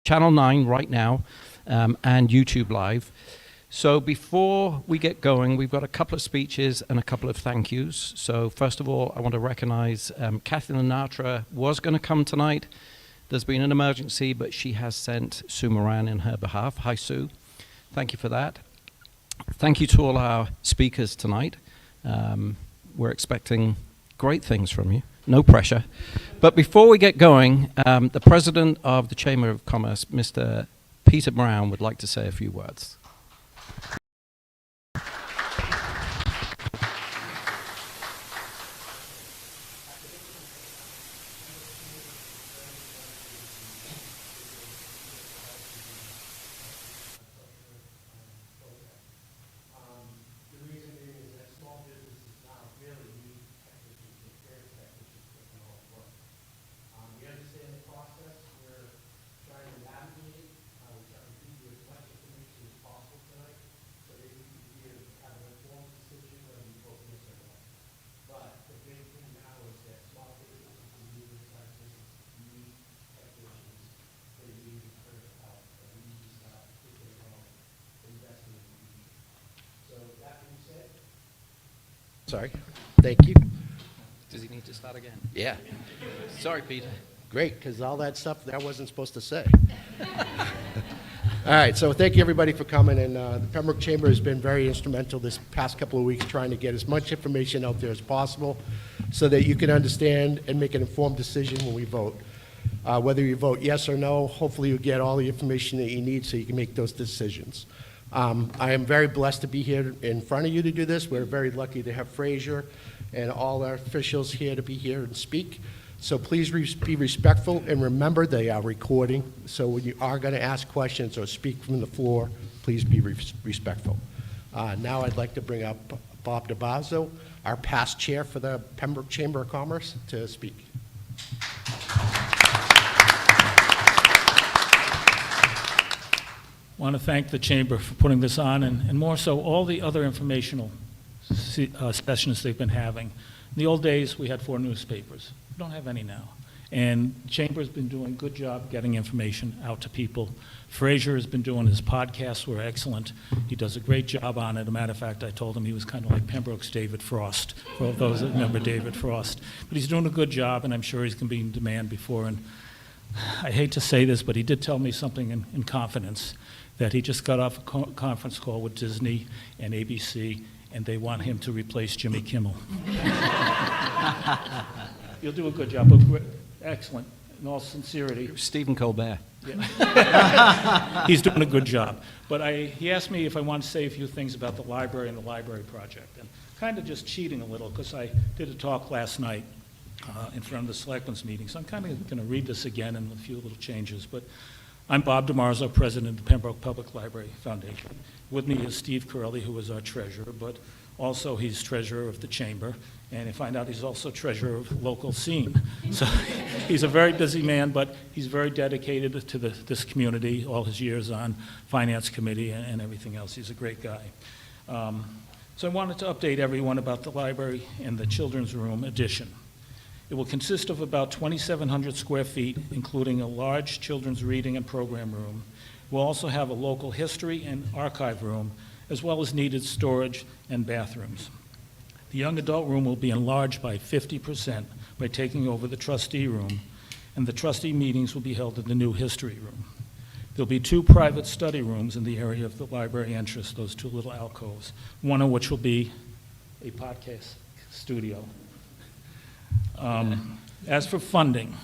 Channel 9 right now, and YouTube Live. So before we get going, we've got a couple of speeches and a couple of thank yous. So first of all, I want to recognize Kathy Lenatra was going to come tonight. There's been an emergency, but she has sent Sue Moran in her behalf. Hi, Sue. Thank you for that. Thank you to all our speakers tonight. We're expecting great things from you. No pressure. But before we get going, the president of the Chamber of Commerce, Mr. Peter Brown, would like to say a few words. Sorry. Thank you. Does he need to start again? Yeah. Sorry, Peter. Great, because all that stuff that I wasn't supposed to say. All right, so thank you everybody for coming, and the Pembroke Chamber has been very instrumental this past couple of weeks trying to get as much information out there as possible so that you can understand and make an informed decision when we vote. Whether you vote yes or no, hopefully you get all the information that you need so you can make those decisions. I am very blessed to be here in front of you to do this. We're very lucky to have Fraser and all our officials here to be here and speak. So please be respectful, and remember they are recording. So when you are going to ask questions or speak from the floor, please be respectful. Now I'd like to bring up Bob DeBazzo, our past chair for the Pembroke Chamber of Commerce, to speak. I want to thank the Chamber for putting this on, and more so all the other informational sessions they've been having. In the old days, we had 4 newspapers. We don't have any now. And the Chamber's been doing a good job getting information out to people. Fraser has been doing his podcasts, were excellent. He does a great job on it. As a matter of fact, I told him he was kind of like Pembroke's David Frost, for those that remember David Frost. But he's doing a good job, and I'm sure he's going to be in demand before. And I hate to say this, but he did tell me something in confidence, that he just got off a conference call with Disney and ABC, and they want him to replace Jimmy Kimmel. You'll do a good job. Excellent, in all sincerity. Stephen Colbert. Yeah. He's doing a good job. But he asked me if I want to say a few things about the library and the library project. And kind of just cheating a little, because I did a talk last night in front of the Selectmen's meeting. So I'm kind of going to read this again and a few little changes. But I'm Bob DeMarzo, president of the Pembroke Public Library Foundation. With me is Steve Curley, who is our treasurer, but also he's treasurer of the Chamber. And I find out he's also treasurer of local scene. So he's a very busy man, but he's very dedicated to this community, all his years on finance committee and everything else. He's a great guy. So I wanted to update everyone about the library and the children's room addition. It will consist of about 2,700 square feet, including a large children's reading and program room. We'll also have a local history and archive room, as well as needed storage and bathrooms. The young adult room will be enlarged by 50% by taking over the trustee room, and the trustee meetings will be held in the new history room. There'll be 2 private study rooms in the area of the library entrance, those 2 little alcoves, one of which will be a podcast studio. As for funding,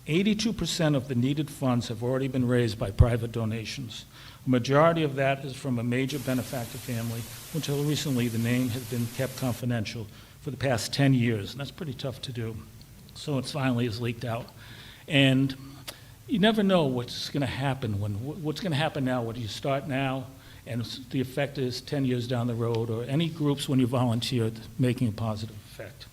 82% of the needed funds have already been raised by private donations. A majority of that is from a major benefactor family, until recently the name has been kept confidential for the past 10 years, and that's pretty tough to do. So it finally is leaked out. And you never know what's going to happen. What's going to happen now, what you start now, and the effect is 10 years down the road, or any groups when you volunteer making a positive effect.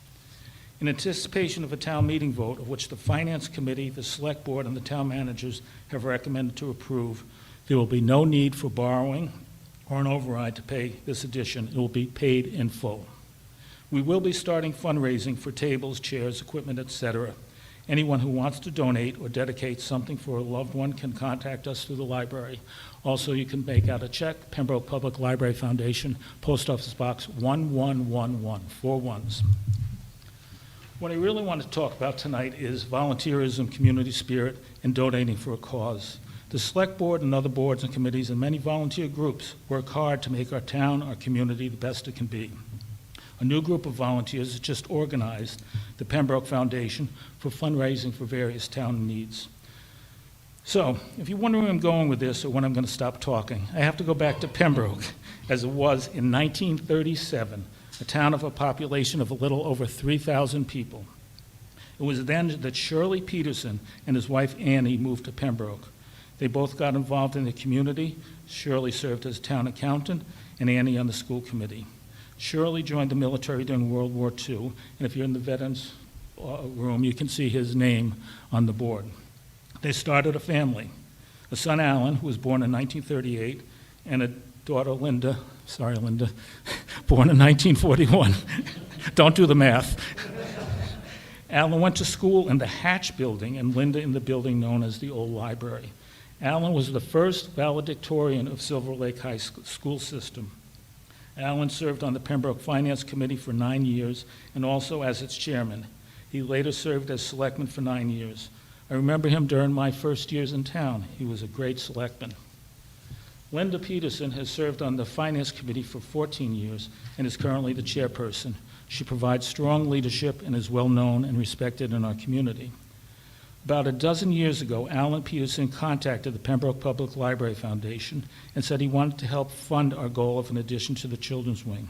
In anticipation of a town meeting vote, of which the Finance Committee, the Select Board, and the town managers have recommended to approve, there will be no need for borrowing or an override to pay this addition. It will be paid in full. We will be starting fundraising for tables, chairs, equipment, etc., Anyone who wants to donate or dedicate something for a loved one can contact us through the library. Also, you can make out a check, Pembroke Public Library Foundation, Post Office Box 1111, 4 ones. What I really want to talk about tonight is volunteerism, community spirit, and donating for a cause. The Select Board and other boards and committees and many volunteer groups work hard to make our town, our community, the best it can be. A new group of volunteers has just organized the Pembroke Foundation for fundraising for various town needs. So, if you're wondering where I'm going with this or when I'm going to stop talking, I have to go back to Pembroke, as it was in 1937, a town of a population of a little over 3,000 people. It was then that Shirley Peterson and his wife Annie moved to Pembroke. They both got involved in the community. Shirley served as town accountant and Annie on the school committee. Shirley joined the military during World War II, and if you're in the veterans room, you can see his name on the board. They started a family, a son, Alan, who was born in 1938, and a daughter, Linda, born in 1941. Don't do the math. Alan went to school in the Hatch building and Linda in the building known as the Old Library. Alan was the first valedictorian of Silver Lake High School system. Alan served on the Pembroke Finance Committee for 9 years and also as its chairman. He later served as selectman for 9 years. I remember him during my first years in town. He was a great selectman. Linda Peterson has served on the Finance Committee for 14 years and is currently the chairperson. She provides strong leadership and is well known and respected in our community. About a dozen years ago, Alan Peterson contacted the Pembroke Public Library Foundation and said he wanted to help fund our goal of an addition to the children's wing.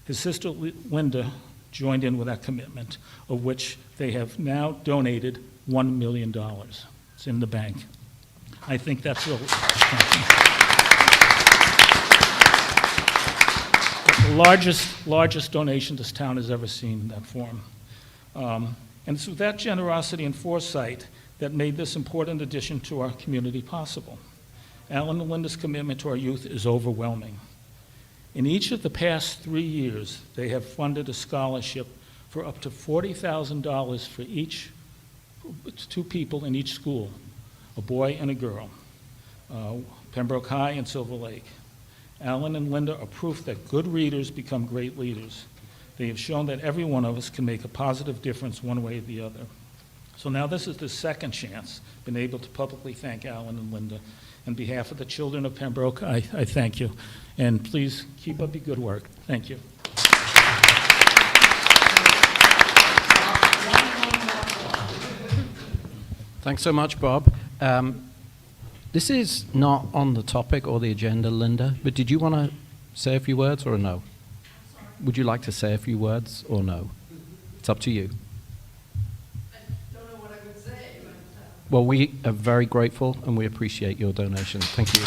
His sister Linda joined in with that commitment, of which they have now donated $1 million. It's in the bank. I think that's the largest donation this town has ever seen in that form. And it's with that generosity and foresight that made this important addition to our community possible. Alan and Linda's commitment to our youth is overwhelming. In each of the past 3 years, they have funded a scholarship for up to $40,000 for each, 2 people in each school, a boy and a girl, Pembroke High and Silver Lake. Alan and Linda are proof that good readers become great leaders. They have shown that every one of us can make a positive difference one way or the other. So now this is the second chance, been able to publicly thank Alan and Linda. On behalf of the children of Pembroke, I thank you. And please keep up your good work. Thank you. Thanks so much, Bob. This is not on the topic or the agenda, Linda, but did you want to say a few words or no? Would you like to say a few words or no? It's up to you. I don't know what I would say. But, Well, we are very grateful and we appreciate your donation. Thank you.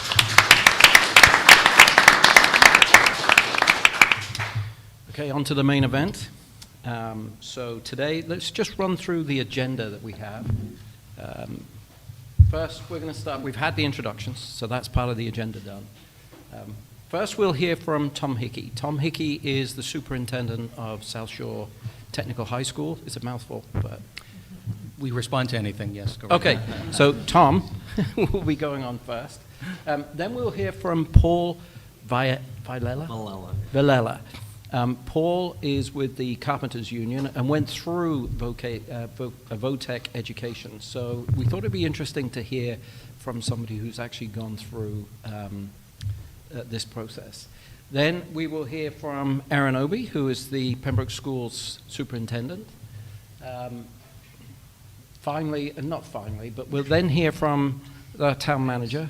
Okay, on to the main event. So today, let's just run through the agenda that we have. First, we're going to start. We've had the introductions, so that's part of the agenda done. First, we'll hear from Tom Hickey. Tom Hickey is the superintendent of South Shore Technical High School. It's a mouthful, but... We respond to anything, yes. Go Okay, so Tom will be going on first. Then we'll hear from Paul Villela. Paul is with the Carpenters Union and went through Votech education. So we thought it'd be interesting to hear from somebody who's actually gone through this process. Then we will hear from Aaron Obie, who is the Pembroke Schools superintendent. Finally, and not finally, but we'll then hear from the town manager,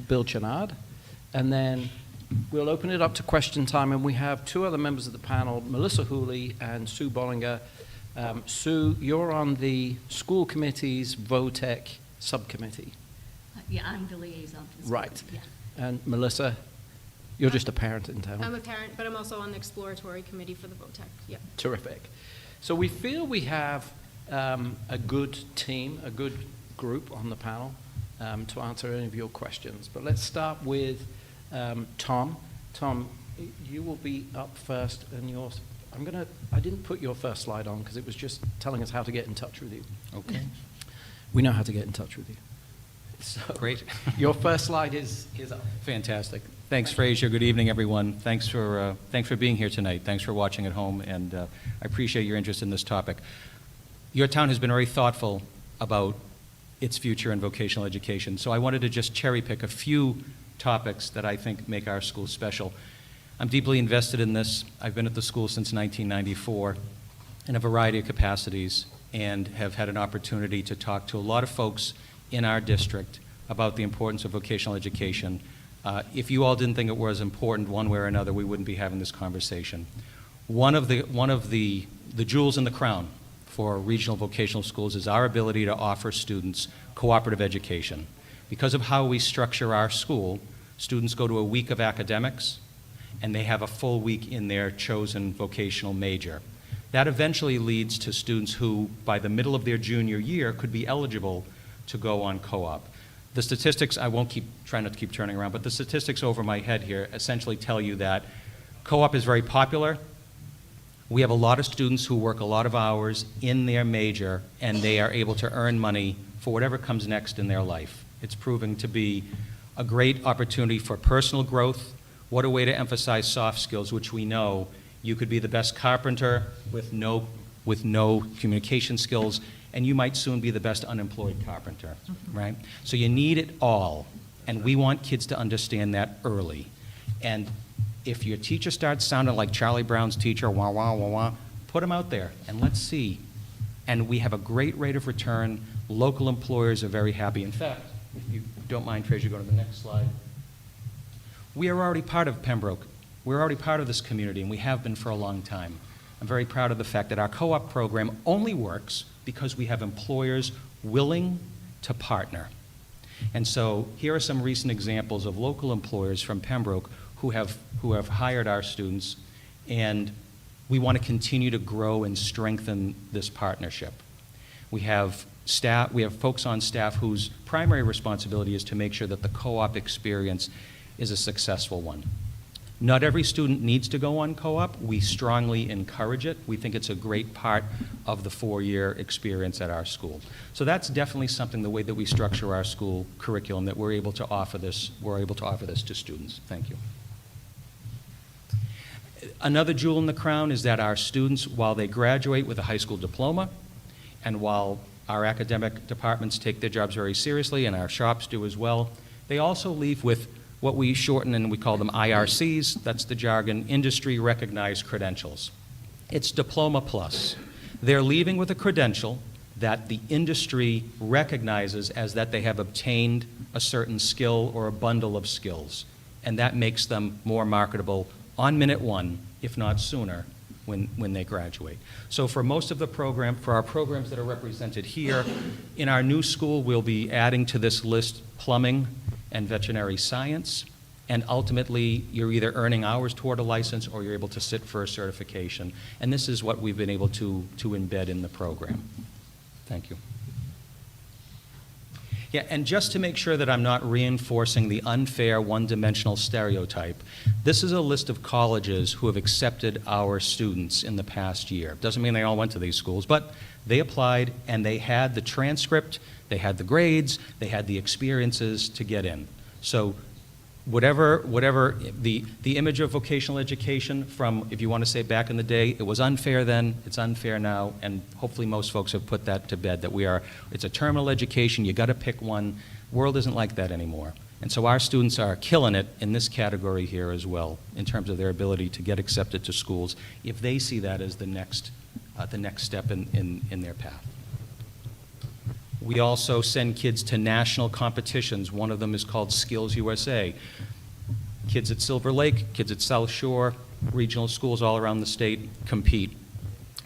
Bill Chenard, and then we'll open it up to question time, and we have 2 other members of the panel, Melissa Hooley and Sue Bollinger. Sue, you're on the school committee's Votech subcommittee. Yeah, I'm the liaison for the school. Right. Yeah. And Melissa, you're just a parent in town. I'm a parent, but I'm also on the exploratory committee for the Votech. Yep. Terrific. So we feel we have a good team, a good group on the panel to answer any of your questions. But let's start with Tom. Tom, you will be up first, and you're I didn't put your first slide on because it was just telling us how to get in touch with you. Okay. We know how to get in touch with you. So Great. your first slide is up. Fantastic. Thanks, Fraser. Good evening, everyone. Thanks for being here tonight. Thanks for watching at home, and I appreciate your interest in this topic. Your town has been very thoughtful about its future in vocational education, so I wanted to just cherry pick a few topics that I think make our school special. I'm deeply invested in this. I've been at the school since 1994 in a variety of capacities and have had an opportunity to talk to a lot of folks in our district about the importance of vocational education. If you all didn't think it was important one way or another, we wouldn't be having this conversation. One of the jewels in the crown for regional vocational schools is our ability to offer students cooperative education. Because of how we structure our school, students go to a week of academics, and they have a full week in their chosen vocational major. That eventually leads to students who, by the middle of their junior year, could be eligible to go on co-op. The statistics, I won't try not to keep turning around, but the statistics over my head here essentially tell you that co-op is very popular. We have a lot of students who work a lot of hours in their major, and they are able to earn money for whatever comes next in their life. It's proving to be a great opportunity for personal growth. What a way to emphasize soft skills, which we know you could be the best carpenter with no communication skills, and you might soon be the best unemployed carpenter, right? So you need it all, and we want kids to understand that early. And if your teacher starts sounding like Charlie Brown's teacher, wah, wah, wah, wah, put them out there, and let's see. And we have a great rate of return. Local employers are very happy. In fact, if you don't mind, Fraser, go to the next slide. We are already part of Pembroke. We're already part of this community, and we have been for a long time. I'm very proud of the fact that our co-op program only works because we have employers willing to partner. And so here are some recent examples of local employers from Pembroke who have hired our students, and we want to continue to grow and strengthen this partnership. We have folks on staff whose primary responsibility is to make sure that the co-op experience is a successful one. Not every student needs to go on co-op. We strongly encourage it. We think it's a great part of the four-year experience at our school. So that's definitely something, the way that we structure our school curriculum, that we're able to offer this to students. Thank you. Another jewel in the crown is that our students, while they graduate with a high school diploma, and while our academic departments take their jobs very seriously, and our shops do as well, they also leave with what we shorten and we call them IRCs. That's the jargon, industry recognized credentials. It's Diploma Plus. They're leaving with a credential that the industry recognizes as that they have obtained a certain skill or a bundle of skills, and that makes them more marketable on minute one, if not sooner, when they graduate. So for most of the program, for our programs that are represented here, in our new school, we'll be adding to this list plumbing and veterinary science, and ultimately you're either earning hours toward a license or you're able to sit for a certification. And this is what we've been able to embed in the program. Thank you. Yeah, and just to make sure that I'm not reinforcing the unfair one-dimensional stereotype, this is a list of colleges who have accepted our students in the past year. Doesn't mean they all went to these schools, but they applied and they had the transcript, they had the grades, they had the experiences to get in. So whatever the image of vocational education from, if you want to say back in the day, it was unfair then, it's unfair now, and hopefully most folks have put that to bed, that it's a terminal education, you got to pick one. World isn't like that anymore. And so our students are killing it in this category here as well, in terms of their ability to get accepted to schools, if they see that as the next step in their path. We also send kids to national competitions. One of them is called Skills USA. Kids at Silver Lake, kids at South Shore, regional schools all around the state compete.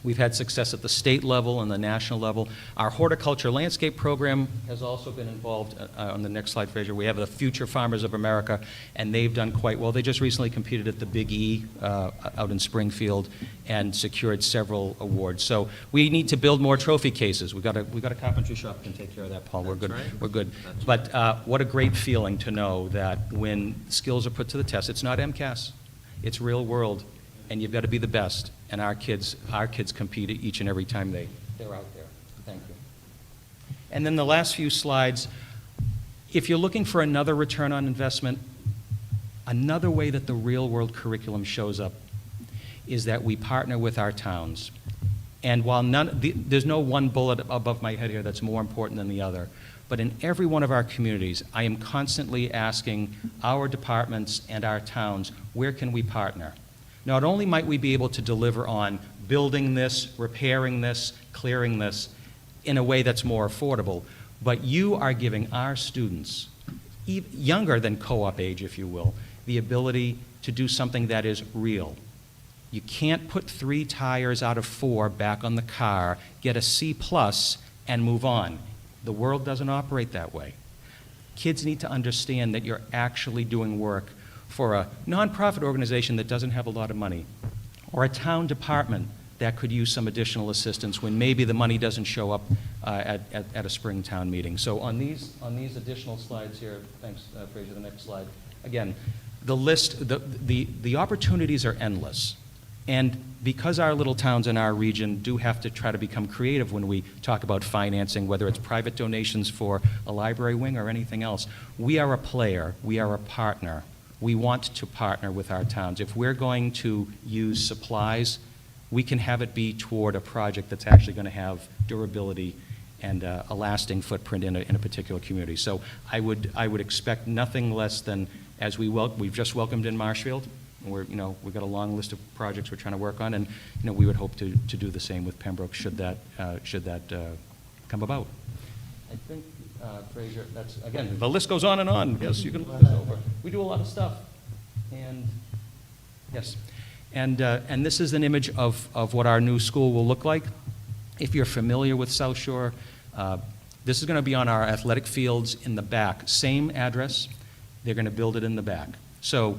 We've had success at the state level and the national level. Our horticulture landscape program has also been involved. On the next slide, Fraser, we have the Future Farmers of America, and they've done quite well. They just recently competed at the Big E out in Springfield and secured several awards. So we need to build more trophy cases. We got a carpentry shop that can take care of that, Paul. We're good. Right. We're good. But what a great feeling to know that when skills are put to the test, it's not MCAS, it's real world, and you've got to be the best. and our kids compete each and every time they're out there. Thank you. And then the last few slides, if you're looking for another return on investment, another way that the real-world curriculum shows up is that we partner with our towns. And while there's no one bullet above my head here that's more important than the other, but in every one of our communities, I am constantly asking our departments and our towns, where can we partner? Not only might we be able to deliver on building this, repairing this, clearing this in a way that's more affordable, but you are giving our students, younger than co-op age, if you will, the ability to do something that is real. You can't put 3 tires out of 4 back on the car, get a C+, and move on. The world doesn't operate that way. Kids need to understand that you're actually doing work for a nonprofit organization that doesn't have a lot of money, or a town department that could use some additional assistance when maybe the money doesn't show up at a spring town meeting. So on these additional slides here, thanks, Fraser, the next slide. Again, the list, the opportunities are endless. And because our little towns in our region do have to try to become creative when we talk about financing, whether it's private donations for a library wing or anything else, we are a player, we are a partner. We want to partner with our towns. If we're going to use supplies, we can have it be toward a project that's actually going to have durability and a lasting footprint in a particular community. So I would expect nothing less than, as we've just welcomed in Marshfield. We've got a long list of projects we're trying to work on, and we would hope to do the same with Pembroke should that come about. I think, Fraser, that's, again, the list goes on and on. Yes, you can look this over. We do a lot of stuff. And, yes. And this is an image of what our new school will look like. If you're familiar with South Shore, this is going to be on our athletic fields in the back. Same address. They're going to build it in the back. So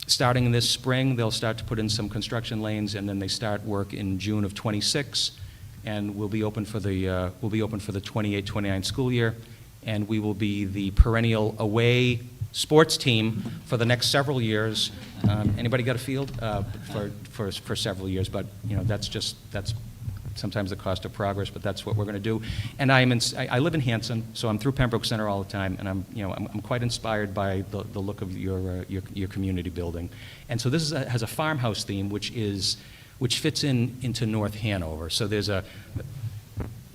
starting this spring, they'll start to put in some construction lanes, and then they start work in June of '26, and we'll be open for the 28-29 school year, and we will be the perennial away sports team for the next several years. Anybody got a field? For several years, but that's sometimes the cost of progress, but that's what we're going to do. And I live in Hanson, so I'm through Pembroke Center all the time, and I'm quite inspired by the look of your community building. And so this has a farmhouse theme, which fits into North Hanover. So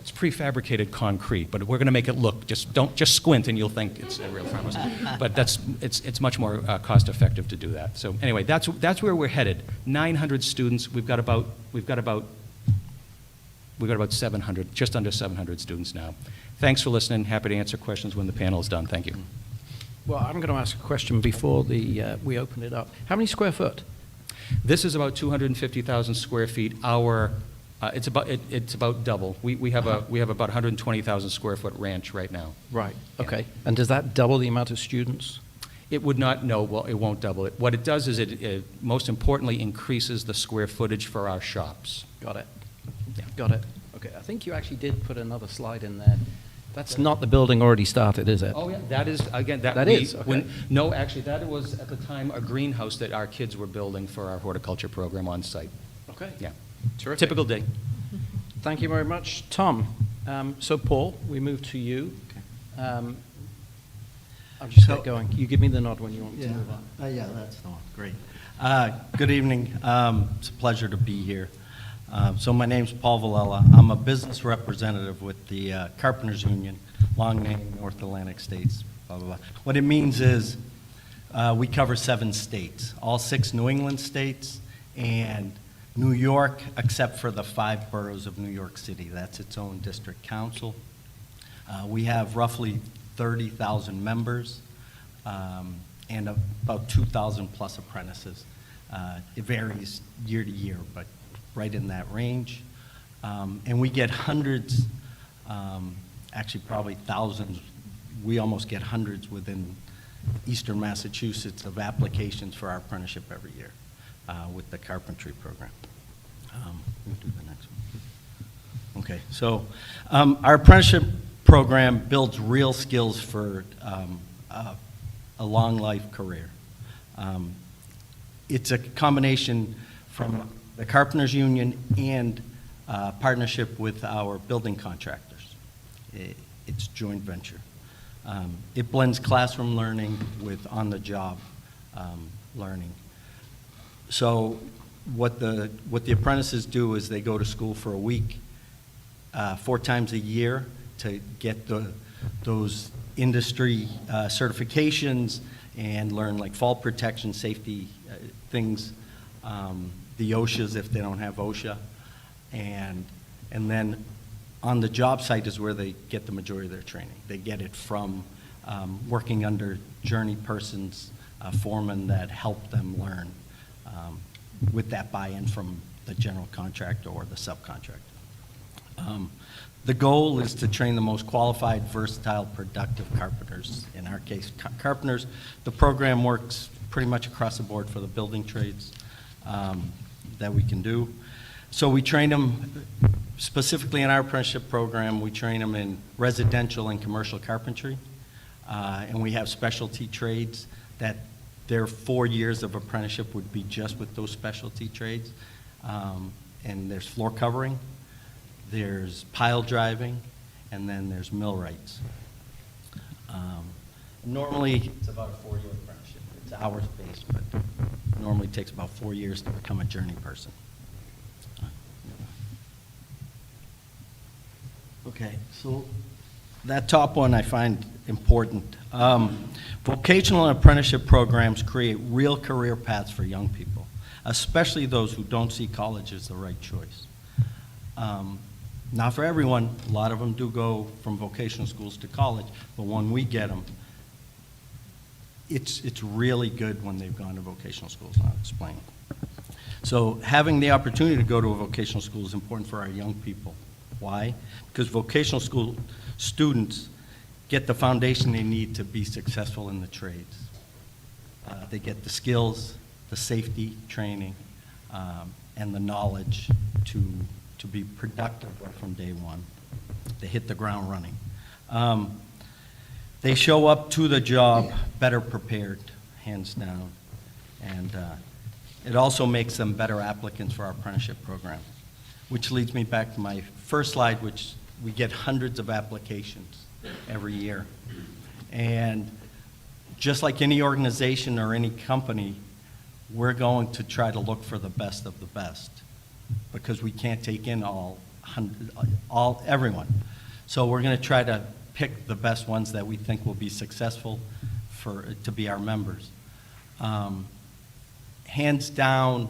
it's prefabricated concrete, but we're going to make it look, don't squint and you'll think it's a real farmhouse. But it's much more cost effective to do that. So anyway, that's where we're headed. 900 students. We've got about 700, just under 700 students now. Thanks for listening. Happy to answer questions when the panel is done. Thank you. Well, I'm going to ask a question before we open it up. How many square foot? This is about 250,000 square feet. It's about double. We have about 120,000 square foot ranch right now. Right. Okay. And does that double the amount of students? It would not. No. Well, it won't double it. What it does is it most importantly increases the square footage for our shops. Got it. Yeah. Got it. Okay. I think you actually did put another slide in there. That's not the building already started, is it? Oh, yeah. That is, again, That is, okay. No, actually, that was at the time a greenhouse that our kids were building for our horticulture program on site. Okay. Yeah. Terrific. Typical day. Thank you very much, Tom. So, Paul, we move to you. I'll just get going. You give me the nod when you want me to move on. Yeah, that's the one. Great. Good evening. It's a pleasure to be here. So my name's Paul Villela. I'm a business representative with the Carpenters Union, long name, North Atlantic States, blah, blah, blah. What it means is we cover 7 states, all 6 New England states, and New York, except for the 5 boroughs of New York City. That's its own district council. We have roughly 30,000 members and about 2,000 plus apprentices. It varies year to year, but right in that range. And we get hundreds, actually probably thousands, we almost get hundreds within Eastern Massachusetts of applications for our apprenticeship every year with the carpentry program. We'll do the next one. Okay, so our apprenticeship program builds real skills for a long life career. It's a combination from the Carpenters Union and partnership with our building contractors. It's joint venture. It blends classroom learning with on-the-job learning. So what the apprentices do is they go to school for a week, 4 times a year, to get those industry certifications and learn like fall protection, safety things, the OSHAs if they don't have OSHA, and then on the job site is where they get the majority of their training. They get it from working under journey persons, foremen that help them learn with that buy-in from the general contractor or the subcontractor. The goal is to train the most qualified, versatile, productive carpenters. In our case, carpenters. The program works pretty much across the board for the building trades that we can do. So we train them, specifically in our apprenticeship program, we train them in residential and commercial carpentry. And we have specialty trades that their 4 years of apprenticeship would be just with those specialty trades. And there's floor covering, there's pile driving, and then there's millwrights. Normally, it's about a 4-year apprenticeship. It's hours-based, but normally takes about 4 years to become a journey person. Okay, so that top one I find important. Vocational and apprenticeship programs create real career paths for young people, especially those who don't see college as the right choice. Not for everyone. A lot of them do go from vocational schools to college, but when we get them, it's really good when they've gone to vocational schools, and I'll explain. So having the opportunity to go to a vocational school is important for our young people. Why? Because vocational school students get the foundation they need to be successful in the trades. They get the skills, the safety training, and the knowledge to be productive right from day one. They hit the ground running. They show up to the job better prepared, hands down, and it also makes them better applicants for our apprenticeship program, which leads me back to my first slide, which we get hundreds of applications every year. And just like any organization or any company, we're going to try to look for the best of the best because we can't take in everyone. So we're going to try to pick the best ones that we think will be successful to be our members. Hands down,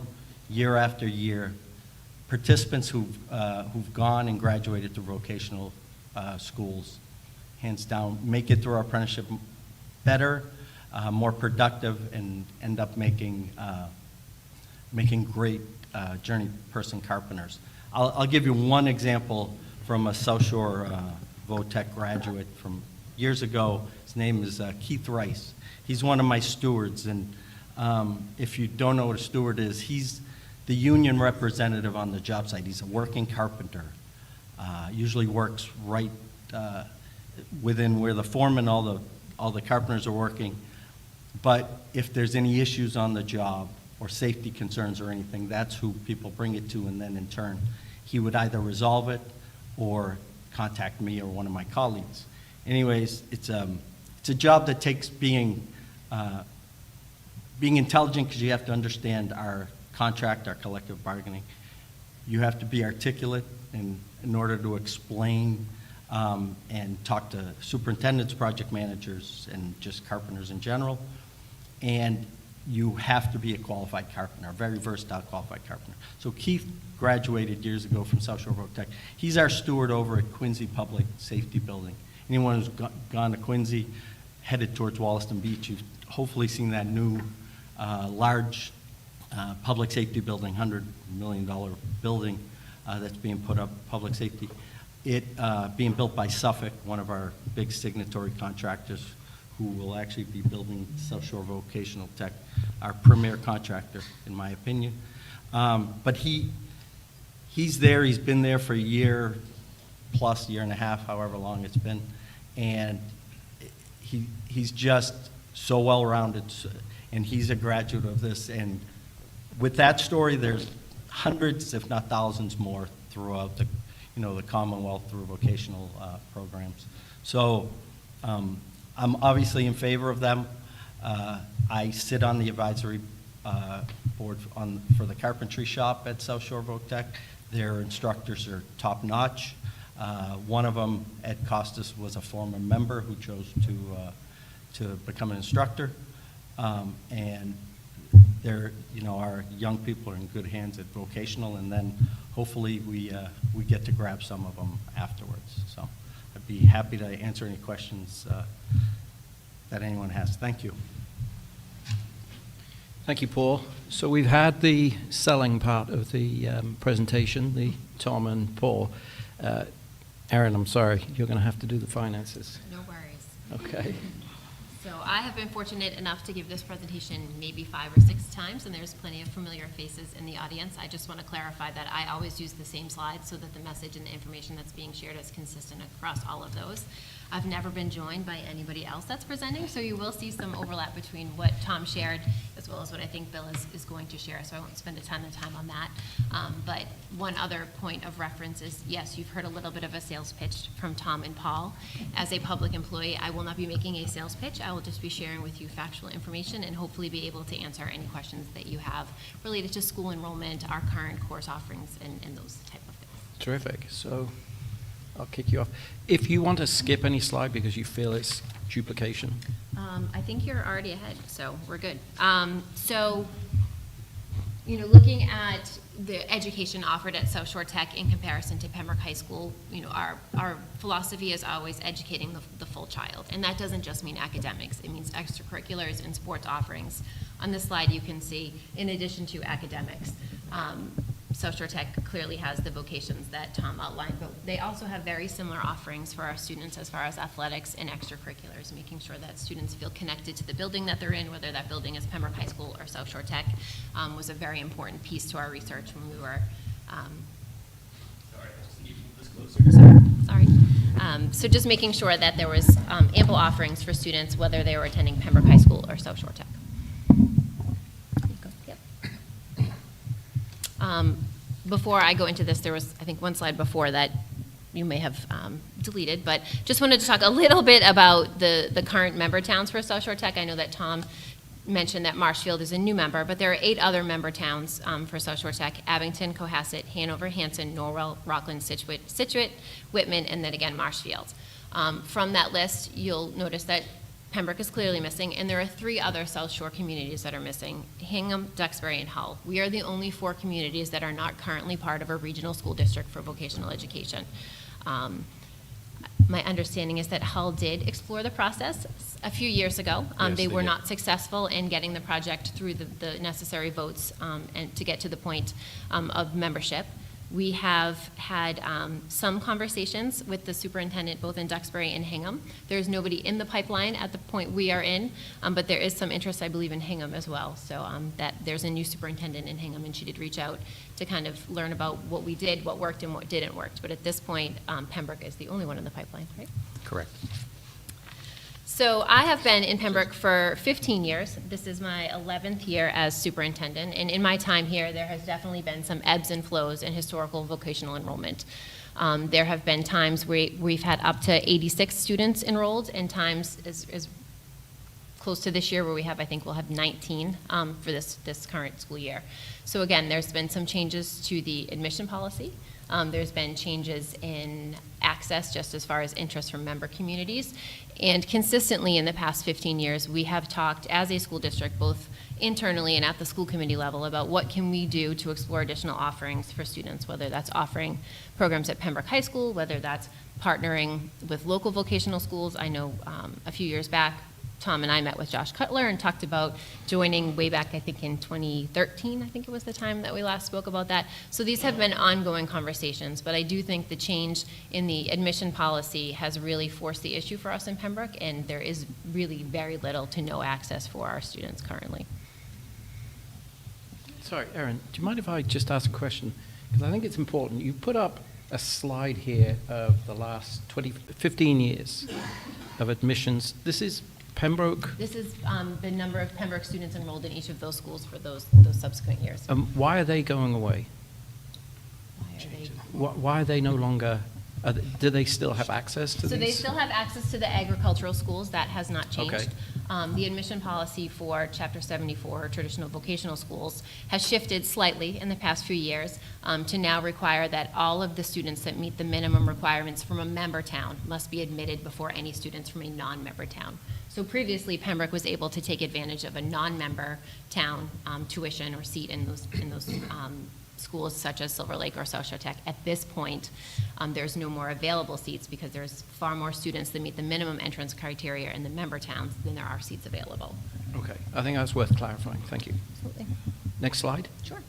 year after year, participants who've gone and graduated to vocational schools, hands down, make it through our apprenticeship better, more productive, and end up making great journey person carpenters. I'll give you one example from a South Shore Votech graduate from years ago. His name is Keith Rice. He's one of my stewards, and if you don't know what a steward is, he's the union representative on the job site. He's a working carpenter. Usually works right within where the foreman, all the carpenters are working. But if there's any issues on the job or safety concerns or anything, that's who people bring it to, and then in turn, he would either resolve it or contact me or one of my colleagues. Anyways, it's a job that takes being intelligent, because you have to understand our contract, our collective bargaining. You have to be articulate in order to explain and talk to superintendents, project managers, and just carpenters in general. And you have to be a qualified carpenter, a very versatile qualified carpenter. So Keith graduated years ago from South Shore Votech. He's our steward over at Quincy Public Safety Building. Anyone who's gone to Quincy, headed towards Wollaston Beach, you've hopefully seen that new large public safety building, $100 million building that's being put up, public safety. It being built by Suffolk, one of our big signatory contractors, who will actually be building South Shore Vocational Tech, our premier contractor, in my opinion. But he's there. He's been there for a year plus, year and a half, however long it's been, and he's just so well-rounded, and he's a graduate of this. And with that story, there's hundreds, if not thousands more throughout the, the Commonwealth through vocational programs. So I'm obviously in favor of them. I sit on the advisory board for the carpentry shop at South Shore Votech. Their instructors are top-notch. One of them, Ed Costas, was a former member who chose to become an instructor. And they're, our young people are in good hands at vocational, and then hopefully we get to grab some of them afterwards. So I'd be happy to answer any questions that anyone has. Thank you. Thank you, Paul. So we've had the selling part of the presentation, the Tom and Paul. Erin, I'm sorry, you're going to have to do the finances. No worries. Okay. So I have been fortunate enough to give this presentation maybe 5 or 6 times, and there's plenty of familiar faces in the audience. I just want to clarify that I always use the same slides so that the message and the information that's being shared is consistent across all of those. I've never been joined by anybody else that's presenting, so you will see some overlap between what Tom shared as well as what I think Bill is going to share, so I won't spend a ton of time on that. But one other point of reference is, yes, you've heard a little bit of a sales pitch from Tom and Paul. As a public employee, I will not be making a sales pitch. I will just be sharing with you factual information and hopefully be able to answer any questions that you have related to school enrollment, our current course offerings, and those type of things. Terrific. So I'll kick you off. If you want to skip any slide because you feel it's duplication. I think you're already ahead, so we're good. Looking at the education offered at South Shore Tech in comparison to Pembroke High School, our philosophy is always educating the full child, and that doesn't just mean academics. It means extracurriculars and sports offerings. On this slide, you can see, in addition to academics, South Shore Tech clearly has the vocations that Tom outlined, but they also have very similar offerings for our students as far as athletics and extracurriculars, making sure that students feel connected to the building that they're in, whether that building is Pembroke High School or South Shore Tech, was a very important piece to our research when we were. Sorry, I just need to move this closer. Sorry. So just making sure that there was ample offerings for students, whether they were attending Pembroke High School or South Shore Tech. Before I go into this, there was, I think, one slide before that you may have deleted, but just wanted to talk a little bit about the current member towns for South Shore Tech. I know that Tom mentioned that Marshfield is a new member, but there are 8 other member towns for South Shore Tech: Abington, Cohasset, Hanover, Hanson, Norwell, Rockland, Scituate, Whitman, and then again Marshfield. From that list, you'll notice that Pembroke is clearly missing, and there are 3 other South Shore communities that are missing: Hingham, Duxbury, and Hull. We are the only 4 communities that are not currently part of a regional school district for vocational education. My understanding is that Hull did explore the process a few years ago. Yes, they were did. not successful in getting the project through the necessary votes and to get to the point of membership. We have had some conversations with the superintendent both in Duxbury and Hingham. There's nobody in the pipeline at the point we are in, but there is some interest, I believe, in Hingham as well. So that there's a new superintendent in Hingham, and she did reach out to kind of learn about what we did, what worked, and what didn't work. But at this point, Pembroke is the only one in the pipeline, right? Correct. So I have been in Pembroke for 15 years. This is my 11th year as superintendent, and in my time here, there has definitely been some ebbs and flows in historical vocational enrollment. There have been times where we've had up to 86 students enrolled, and times as close to this year where we have, I think we'll have 19 for this current school year. So again, there's been some changes to the admission policy. There's been changes in access just as far as interest from member communities. And consistently in the past 15 years, we have talked as a school district, both internally and at the school committee level, about what can we do to explore additional offerings for students, whether that's offering programs at Pembroke High School, whether that's partnering with local vocational schools. I know a few years back, Tom and I met with Josh Cutler and talked about joining way back, I think in 2013, I think it was the time that we last spoke about that. So these have been ongoing conversations, but I do think the change in the admission policy has really forced the issue for us in Pembroke, and there is really very little to no access for our students currently. Sorry, Erin, do you mind if I just ask a question? Because I think it's important. You put up a slide here of the last 15 years of admissions. This is Pembroke. This is the number of Pembroke students enrolled in each of those schools for those subsequent years. Why are they going away? Why are they no longer, do they still have access to these? So they still have access to the agricultural schools. That has not changed. Okay. The admission policy for Chapter 74, traditional vocational schools, has shifted slightly in the past few years to now require that all of the students that meet the minimum requirements from a member town must be admitted before any students from a non-member town. So previously, Pembroke was able to take advantage of a non-member town tuition or seat in those schools such as Silver Lake or South Shore Tech. At this point, there's no more available seats because there's far more students that meet the minimum entrance criteria in the member towns than there are seats available. Okay, I think that's worth clarifying. Thank you. Absolutely. Next slide. Sure.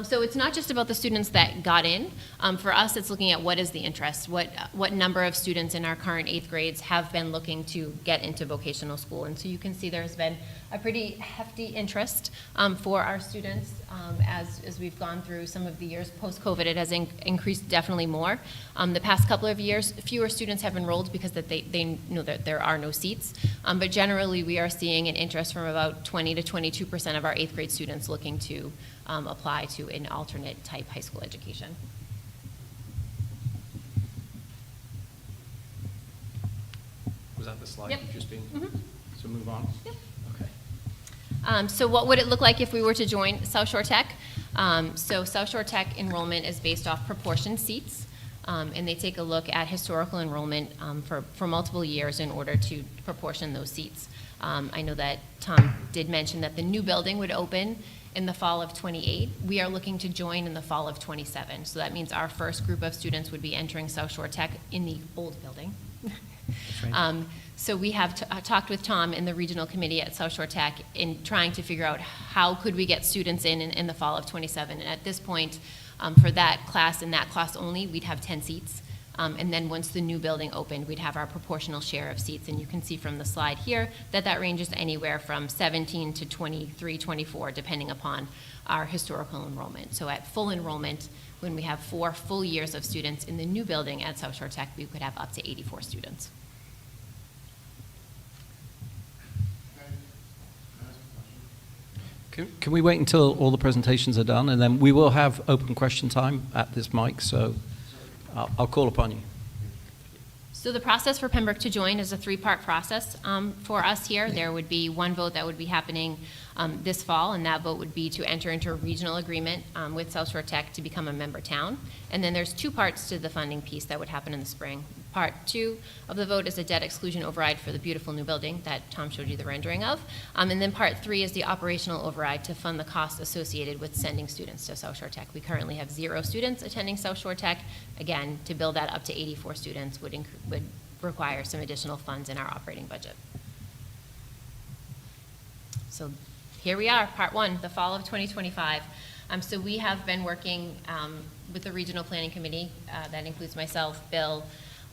So it's not just about the students that got in. For us, it's looking at what is the interest, what number of students in our current 8th grades have been looking to get into vocational school. And so you can see there's been a pretty hefty interest for our students as we've gone through some of the years post-COVID. It has increased definitely more. The past couple of years, fewer students have enrolled because that they know that there are no seats. But generally, we are seeing an interest from about 20 to 22% of our 8th grade students looking to apply to an alternate type high school education. Was that the slide Yep. you've just been? Mhm. So move on? Yep. Okay. So what would it look like if we were to join South Shore Tech? So South Shore Tech enrollment is based off proportion seats, and they take a look at historical enrollment for multiple years in order to proportion those seats. I know that Tom did mention that the new building would open in the fall of '28. We are looking to join in the fall of '27. So that means our first group of students would be entering South Shore Tech in the old building. So we have talked with Tom in the regional committee at South Shore Tech in trying to figure out how could we get students in the fall of '27. And at this point, for that class and that class only, we'd have 10 seats. And then once the new building opened, we'd have our proportional share of seats. And you can see from the slide here that that ranges anywhere from 17 to 23, 24, depending upon our historical enrollment. So at full enrollment, when we have 4 full years of students in the new building at South Shore Tech, we could have up to 84 students. Can we wait until all the presentations are done, and then we will have open question time at this mic, so I'll call upon you. So the process for Pembroke to join is a 3-part process for us here. There would be one vote that would be happening this fall, and that vote would be to enter into a regional agreement with South Shore Tech to become a member town. And then there's 2 parts to the funding piece that would happen in the spring. Part 2 of the vote is a debt exclusion override for the beautiful new building that Tom showed you the rendering of. And then Part 3 is the operational override to fund the costs associated with sending students to South Shore Tech. We currently have 0 students attending South Shore Tech. Again, to build that up to 84 students would require some additional funds in our operating budget. So here we are, Part 1, the fall of 2025. So we have been working with the Regional Planning Committee. That includes myself, Bill,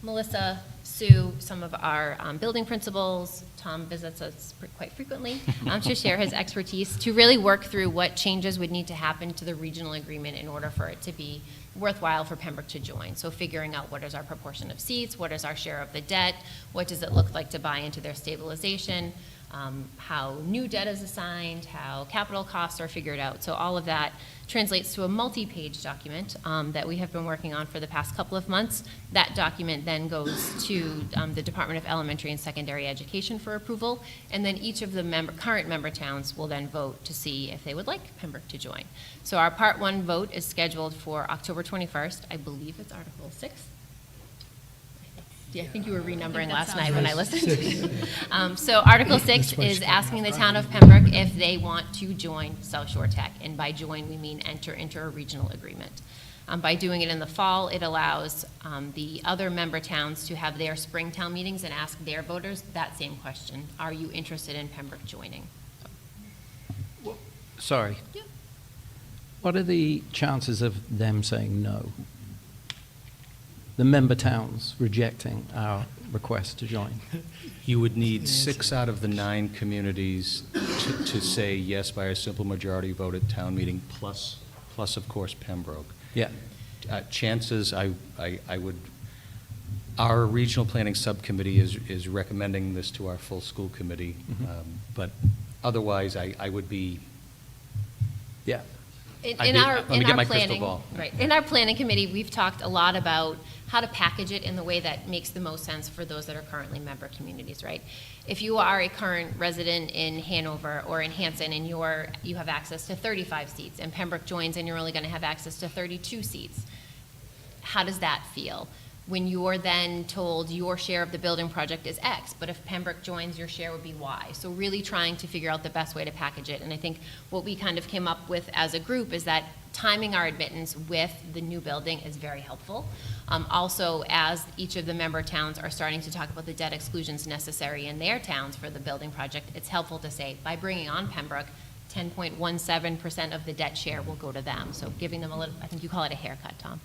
Melissa, Sue, some of our building principals. Tom visits us quite frequently to share his expertise, to really work through what changes would need to happen to the regional agreement in order for it to be worthwhile for Pembroke to join. So figuring out what is our proportion of seats, what is our share of the debt, what does it look like to buy into their stabilization, how new debt is assigned, how capital costs are figured out. So all of that translates to a multi-page document that we have been working on for the past couple of months. That document then goes to the Department of Elementary and Secondary Education for approval, and then each of the current member towns will then vote to see if they would like Pembroke to join. So our Part 1 vote is scheduled for October 21st. I believe it's Article 6. Yeah, I think you were renumbering last night when I listened. So Article 6 is asking the town of Pembroke if they want to join South Shore Tech. And by join, we mean enter into a regional agreement. By doing it in the fall, it allows the other member towns to have their spring town meetings and ask their voters that same question. Are you interested in Pembroke joining? Sorry. Yeah. What are the chances of them saying no? The member towns rejecting our request to join? You would need 6 out of the 9 communities to say yes by a simple majority vote at town meeting, plus of course, Pembroke. Yeah. Chances, I would, our regional planning subcommittee is recommending this to our full school committee, but otherwise, I would be Yeah. In our let me get my crystal planning, ball. right, in our planning committee, we've talked a lot about how to package it in the way that makes the most sense for those that are currently member communities, right? If you are a current resident in Hanover or in Hanson and you have access to 35 seats, and Pembroke joins and you're only going to have access to 32 seats, how does that feel? When you're then told your share of the building project is X, but if Pembroke joins, your share would be Y. So really trying to figure out the best way to package it. And I think what we kind of came up with as a group is that timing our admittance with the new building is very helpful. Also, as each of the member towns are starting to talk about the debt exclusions necessary in their towns for the building project, it's helpful to say, by bringing on Pembroke, 10.17% of the debt share will go to them. So giving them a little, I think you call it a haircut, Tom.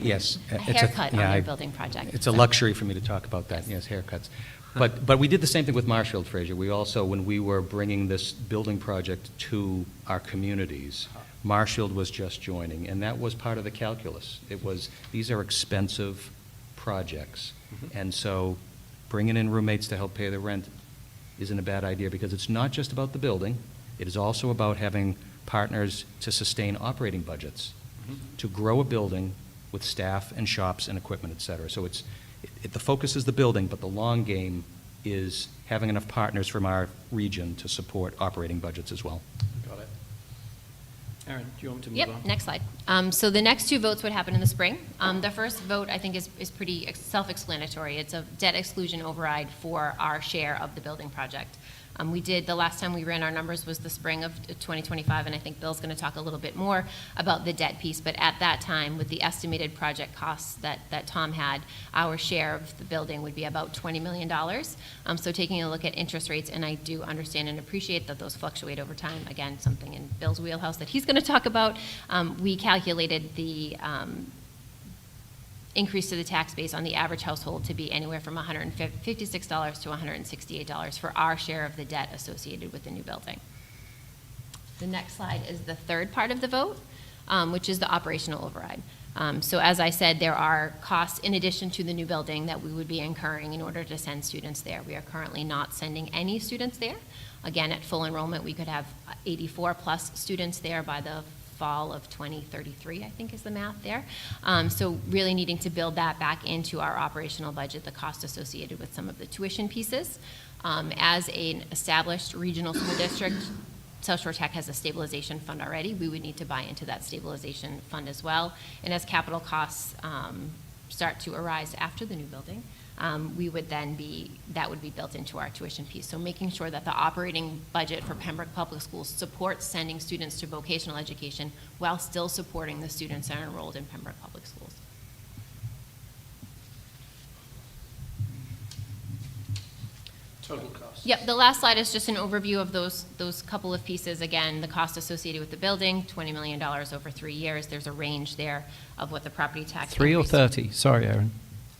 Yes. A haircut on their building project. It's a luxury for me to talk about that, yes, haircuts. But we did the same thing with Marshfield, Fraser. We also, when we were bringing this building project to our communities, Marshfield was just joining, and that was part of the calculus. It was, these are expensive projects, and so bringing in roommates to help pay the rent isn't a bad idea, because it's not just about the building. It is also about having partners to sustain operating budgets, to grow a building with staff and shops and equipment, et cetera. So the focus is the building, but the long game is having enough partners from our region to support operating budgets as well. Got it. Erin, do you want me to move Yep, on? next slide. So the next two votes would happen in the spring. The first vote, I think, is pretty self-explanatory. It's a debt exclusion override for our share of the building project. We did, the last time we ran our numbers was the spring of 2025, and I think Bill's going to talk a little bit more about the debt piece, but at that time, with the estimated project costs that Tom had, our share of the building would be about $20 million. So taking a look at interest rates, and I do understand and appreciate that those fluctuate over time, again, something in Bill's wheelhouse that he's going to talk about, we calculated the increase to the tax base on the average household to be anywhere from $156 to $168 for our share of the debt associated with the new building. The next slide is the third part of the vote, which is the operational override. So as I said, there are costs in addition to the new building that we would be incurring in order to send students there. We are currently not sending any students there. Again, at full enrollment, we could have 84 plus students there by the fall of 2033, I think is the math there. So really needing to build that back into our operational budget, the cost associated with some of the tuition pieces. As an established regional school district, South Shore Tech has a stabilization fund already. We would need to buy into that stabilization fund as well. And as capital costs start to arise after the new building, we would then that would be built into our tuition piece. So making sure that the operating budget for Pembroke Public Schools supports sending students to vocational education while still supporting the students that are enrolled in Pembroke Public Schools. Total cost. Yep, the last slide is just an overview of those couple of pieces. Again, the cost associated with the building, $20 million over 3 years. There's a range there of what the property tax 3 or increase- 30? Sorry, Erin.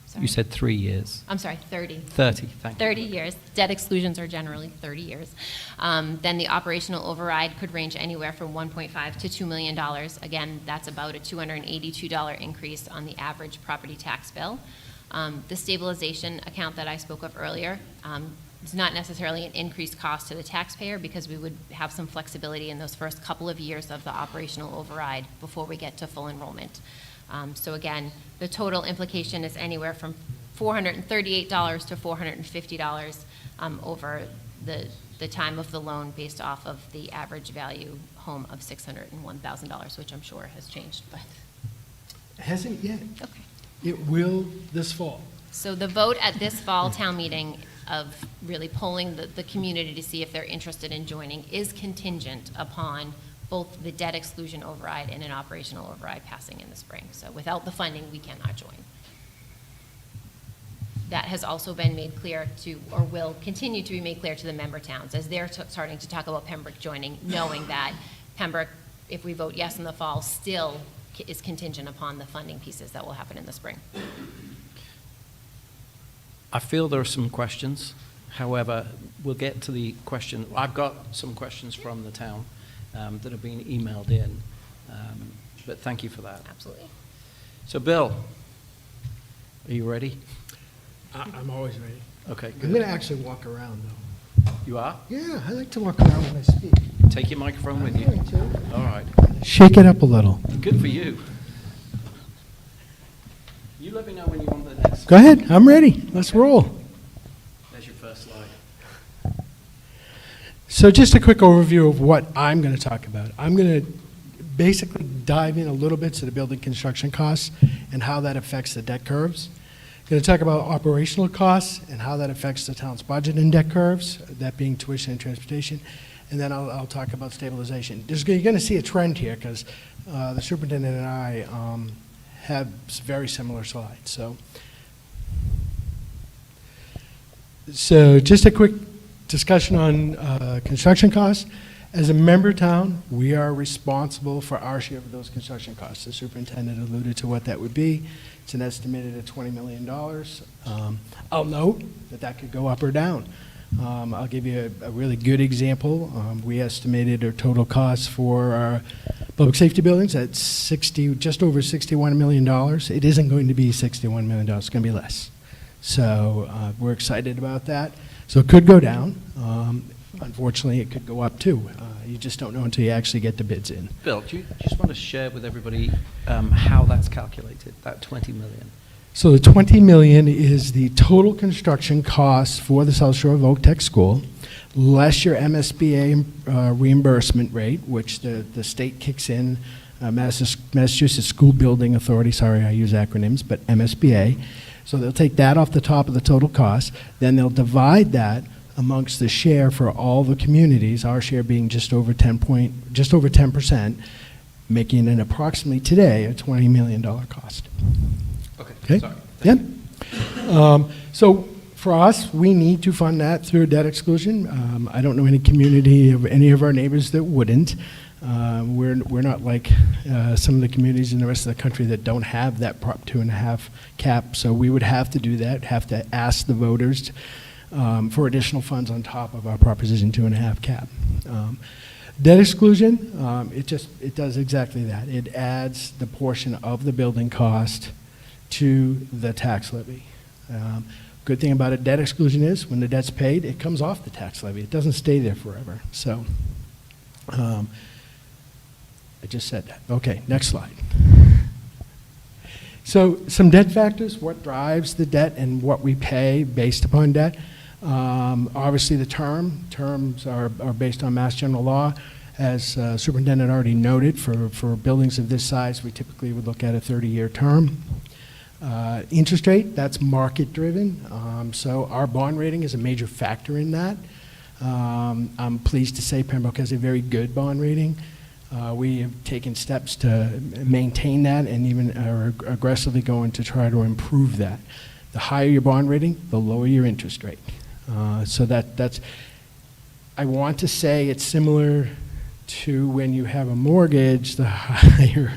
Sorry. You said 3 years. I'm sorry, 30. 30, thank you. 30 years. Debt exclusions are generally 30 years. Then the operational override could range anywhere from $1.5 to $2 million. Again, that's about a $282 increase on the average property tax bill. The stabilization account that I spoke of earlier is not necessarily an increased cost to the taxpayer because we would have some flexibility in those first couple of years of the operational override before we get to full enrollment. So again, the total implication is anywhere from $438 to $450 over the time of the loan based off of the average value home of $601,000, which I'm sure has changed, but, Hasn't yet. okay. It will this fall. So the vote at this fall town meeting of really polling the community to see if they're interested in joining is contingent upon both the debt exclusion override and an operational override passing in the spring. So without the funding, we cannot join. That has also been made clear to, or will continue to be made clear to the member towns as they're starting to talk about Pembroke joining, knowing that Pembroke, if we vote yes in the fall, still is contingent upon the funding pieces that will happen in the spring. I feel there are some questions. However, we'll get to the question. I've got some questions from the town that have been emailed in, but thank you for that. Absolutely. So, Bill, are you ready? I'm always ready. Okay, I'm good. going to actually walk around, though. You are? Yeah, I like to walk around when I speak. Take your microphone with you. I'm going to. All right. Shake it up a little. Good for you. You let me know when you want the next. Go ahead, I'm ready. Let's roll. There's your first slide. So just a quick overview of what I'm going to talk about. I'm going to basically dive in a little bit to the building construction costs and how that affects the debt curves. I'm going to talk about operational costs and how that affects the town's budget and debt curves, that being tuition and transportation. And then I'll talk about stabilization. You're going to see a trend here because the superintendent and I have very similar slides. So just a quick discussion on construction costs. As a member town, we are responsible for our share of those construction costs. The superintendent alluded to what that would be. It's an estimated at $20 million. I'll note that that could go up or down. I'll give you a really good example. We estimated our total costs for our public safety buildings at just over $61 million. It isn't going to be $61 million. It's going to be less. So we're excited about that. So it could go down. Unfortunately, it could go up too. You just don't know until you actually get the bids in. Bill, do you just want to share with everybody how that's calculated, that $20 million? So the $20 million is the total construction cost for the South Shore Votech School, less your MSBA reimbursement rate, which the state kicks in, Massachusetts School Building Authority, sorry I use acronyms, but MSBA. So they'll take that off the top of the total cost, then they'll divide that amongst the share for all the communities, our share being just over 10%, making it approximately today a $20 million cost. Okay? Sorry. Yep. So for us, we need to fund that through debt exclusion. I don't know any community of any of our neighbors that wouldn't. We're not like some of the communities in the rest of the country that don't have that Prop 2.5 cap. So we would have to do that, have to ask the voters for additional funds on top of our Proposition 2.5 cap. Debt exclusion, it does exactly that. It adds the portion of the building cost to the tax levy. Good thing about a debt exclusion is when the debt's paid, it comes off the tax levy. It doesn't stay there forever. So I just said that. Okay, next slide. So some debt factors, what drives the debt and what we pay based upon debt. Obviously the terms are based on Mass General Law. As Superintendent already noted, for buildings of this size, we typically would look at a 30-year term. Interest rate, that's market driven. So our bond rating is a major factor in that. I'm pleased to say Pembroke has a very good bond rating. We have taken steps to maintain that and even are aggressively going to try to improve that. The higher your bond rating, the lower your interest rate. So that's, I want to say it's similar to when you have a mortgage, the higher,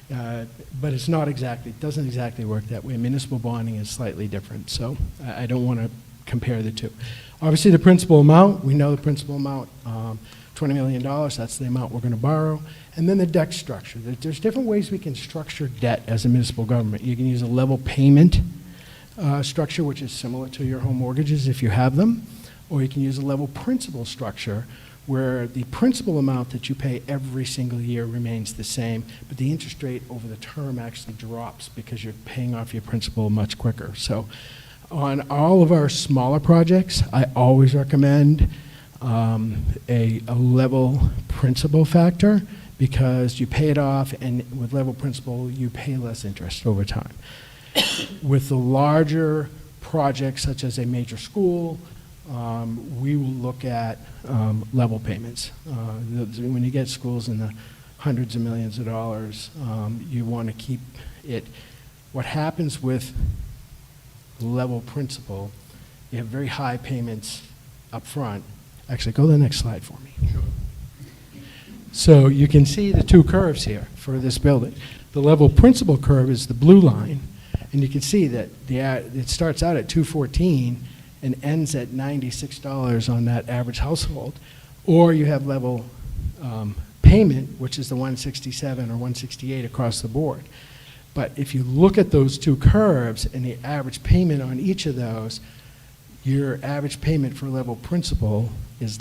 but it's not exactly, it doesn't exactly work that way. Municipal bonding is slightly different, so I don't want to compare the two. Obviously the principal amount, we know the principal amount, $20 million, that's the amount we're going to borrow. And then the debt structure. There's different ways we can structure debt as a municipal government. You can use a level payment structure, which is similar to your home mortgages if you have them, or you can use a level principal structure where the principal amount that you pay every single year remains the same, but the interest rate over the term actually drops because you're paying off your principal much quicker. So on all of our smaller projects, I always recommend a level principal factor because you pay it off, and with level principal, you pay less interest over time. With the larger projects, such as a major school, we will look at level payments. When you get schools in the hundreds of millions of dollars, you want to keep it. What happens with level principal, you have very high payments up front. Actually, go to the next slide for me. Sure. So you can see the two curves here for this building. The level principal curve is the blue line, and you can see that it starts out at $214 and ends at $96 on that average household. Or you have level payment, which is the $167 or $168 across the board. But if you look at those two curves and the average payment on each of those, your average payment for a level principal is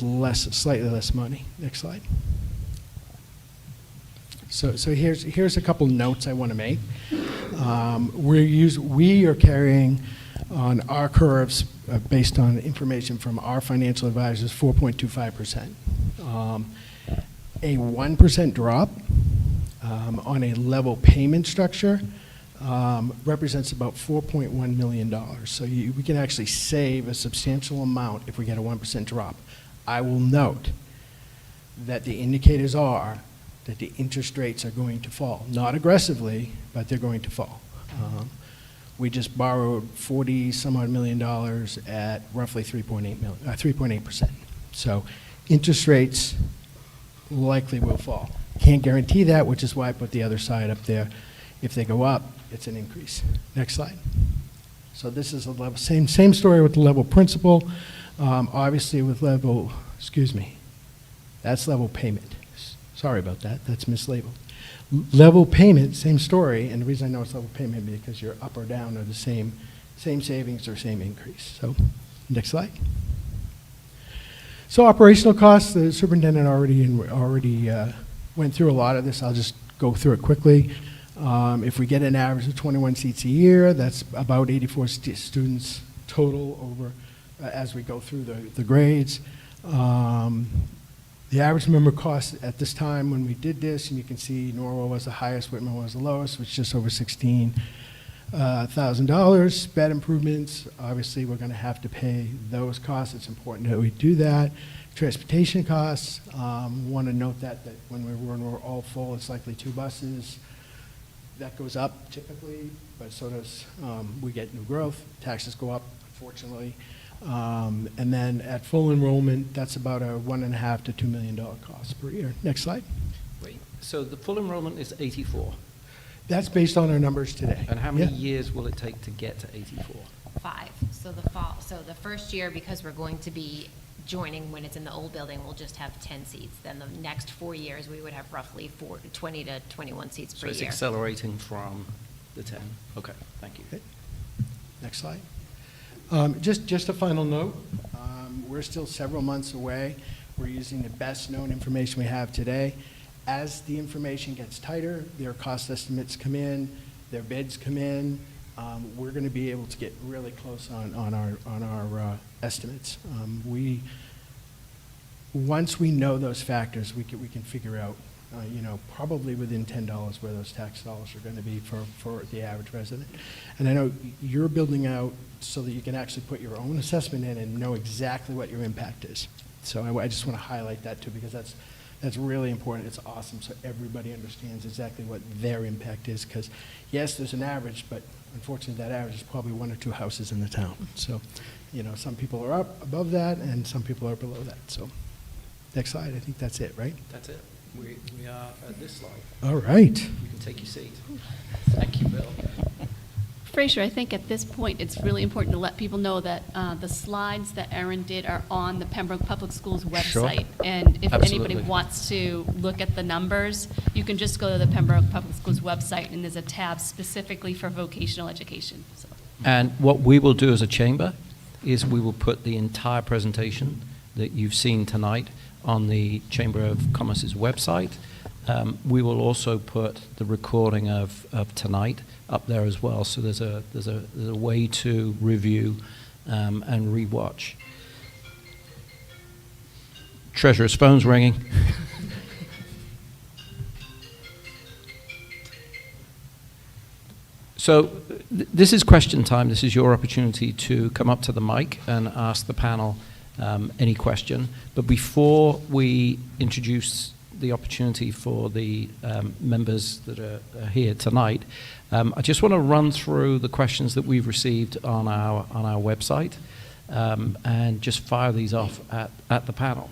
slightly less money. Next slide. So here's a couple notes I want to make. We are carrying on our curves based on information from our financial advisors 4.25%. A 1% drop on a level payment structure represents about $4.1 million. So we can actually save a substantial amount if we get a 1% drop. I will note that the indicators are that the interest rates are going to fall. Not aggressively, but they're going to fall. We just borrowed 40-some-odd million dollars at roughly 3.8%. So interest rates likely will fall. Can't guarantee that, which is why I put the other side up there. If they go up, it's an increase. Next slide. So this is a level, same story with the level principal. Obviously with level, that's level payment. Sorry about that, that's mislabeled. Level payment, same story, and the reason I know it's level payment is because you're up or down are the same savings or same increase. So, next slide. So operational costs, the superintendent already went through a lot of this. I'll just go through it quickly. If we get an average of 21 seats a year, that's about 84 students total over as we go through the grades. The average member cost at this time when we did this, and you can see Norwell was the highest, Whitman was the lowest, which is just over $16,000. Bed improvements, obviously we're going to have to pay those costs. It's important that we do that. Transportation costs, want to note that when we're all full, it's likely 2 buses. That goes up typically, but so does we get new growth. Taxes go up, unfortunately. And then at full enrollment, that's about a $1.5 to $2 million cost per year. Next slide. Wait, so the full enrollment is 84. That's based on our numbers today. And how many years will it take to get to 84? 5. So the first year, because we're going to be joining when it's in the old building, we'll just have 10 seats. Then the next 4 years, we would have roughly 20 to 21 seats per year. So it's accelerating from the 10. Okay, thank you. Okay. Next slide. Just a final note, we're still several months away. We're using the best known information we have today. As the information gets tighter, their cost estimates come in, their bids come in, we're going to be able to get really close on our estimates. Once we know those factors, we can figure out, probably within $10 where those tax dollars are going to be for the average resident. And I know you're building out so that you can actually put your own assessment in and know exactly what your impact is. So I just want to highlight that too, because that's really important. It's awesome, so everybody understands exactly what their impact is, because yes, there's an average, but unfortunately that average is probably 1 or 2 houses in the town. So, some people are up above that and some people are below that. So, next slide, I think that's it, right? That's it. We are at this slide. All right. You can take your seat. Thank you, Bill. Fraser, I think at this point, it's really important to let people know that the slides that Erin did are on the Pembroke Public Schools website. And if Absolutely. anybody wants to look at the numbers, you can just go to the Pembroke Public Schools website, and there's a tab specifically for vocational education. So. And what we will do as a chamber is we will put the entire presentation that you've seen tonight on the Chamber of Commerce's website. We will also put the recording of tonight up there as well. So there's a way to review and rewatch. Treasurer's phone's ringing. So this is question time. This is your opportunity to come up to the mic and ask the panel any question. But before we introduce the opportunity for the members that are here tonight, I just want to run through the questions that we've received on our website and just fire these off at the panel.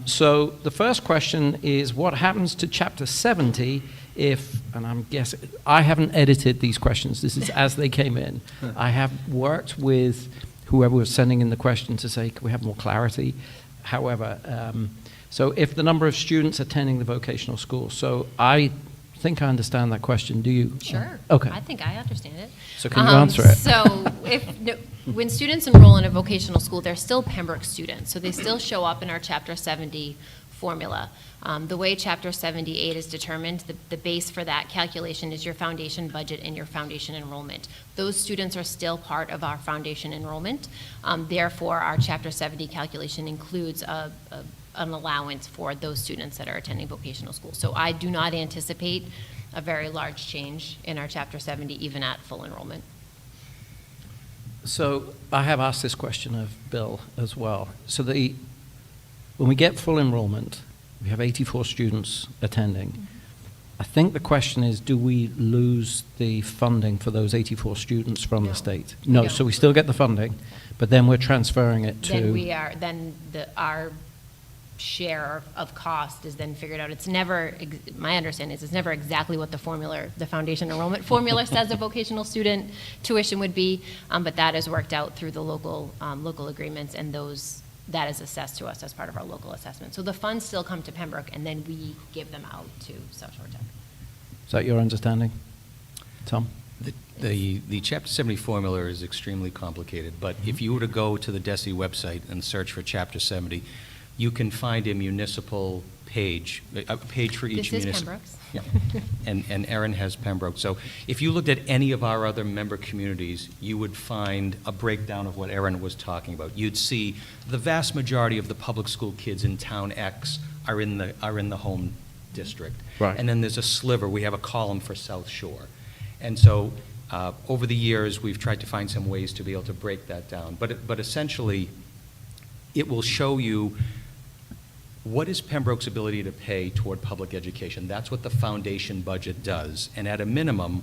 So the first question is, what happens to Chapter 70 if, and I'm guessing, I haven't edited these questions, this is as they came in. I have worked with whoever was sending in the question to say, can we have more clarity? However, so if the number of students attending the vocational school, so I think I understand that question, do you? Sure. Okay. I think I understand it. So can you answer it? So when students enroll in a vocational school, they're still Pembroke students, so they still show up in our Chapter 70 formula. The way Chapter 78 is determined, the base for that calculation is your foundation budget and your foundation enrollment. Those students are still part of our foundation enrollment. Therefore, our Chapter 70 calculation includes an allowance for those students that are attending vocational school. So I do not anticipate a very large change in our Chapter 70, even at full enrollment. So I have asked this question of Bill as well. So when we get full enrollment, we have 84 students attending. I think the question is, do we lose the funding for those 84 students from the state? No, so we still get the funding, but then we're transferring it to... Our share of cost is then figured out. It's never, my understanding is it's never exactly what the foundation enrollment formula says a vocational student tuition would be, but that is worked out through the local agreements, and that is assessed to us as part of our local assessment. So the funds still come to Pembroke, and then we give them out to South Shore Tech. Is that your understanding, Tom? The Chapter 70 formula is extremely complicated, but if you were to go to the DESE website and search for Chapter 70, you can find a municipal page, a page for each municipal. This is Pembroke's. Yeah. And Erin has Pembroke. So if you looked at any of our other member communities, you would find a breakdown of what Erin was talking about. You'd see the vast majority of the public school kids in Town X are in the home district. Right. And then there's a sliver. We have a column for South Shore. And so over the years, we've tried to find some ways to be able to break that down. But essentially, it will show you what is Pembroke's ability to pay toward public education. That's what the foundation budget does. And at a minimum,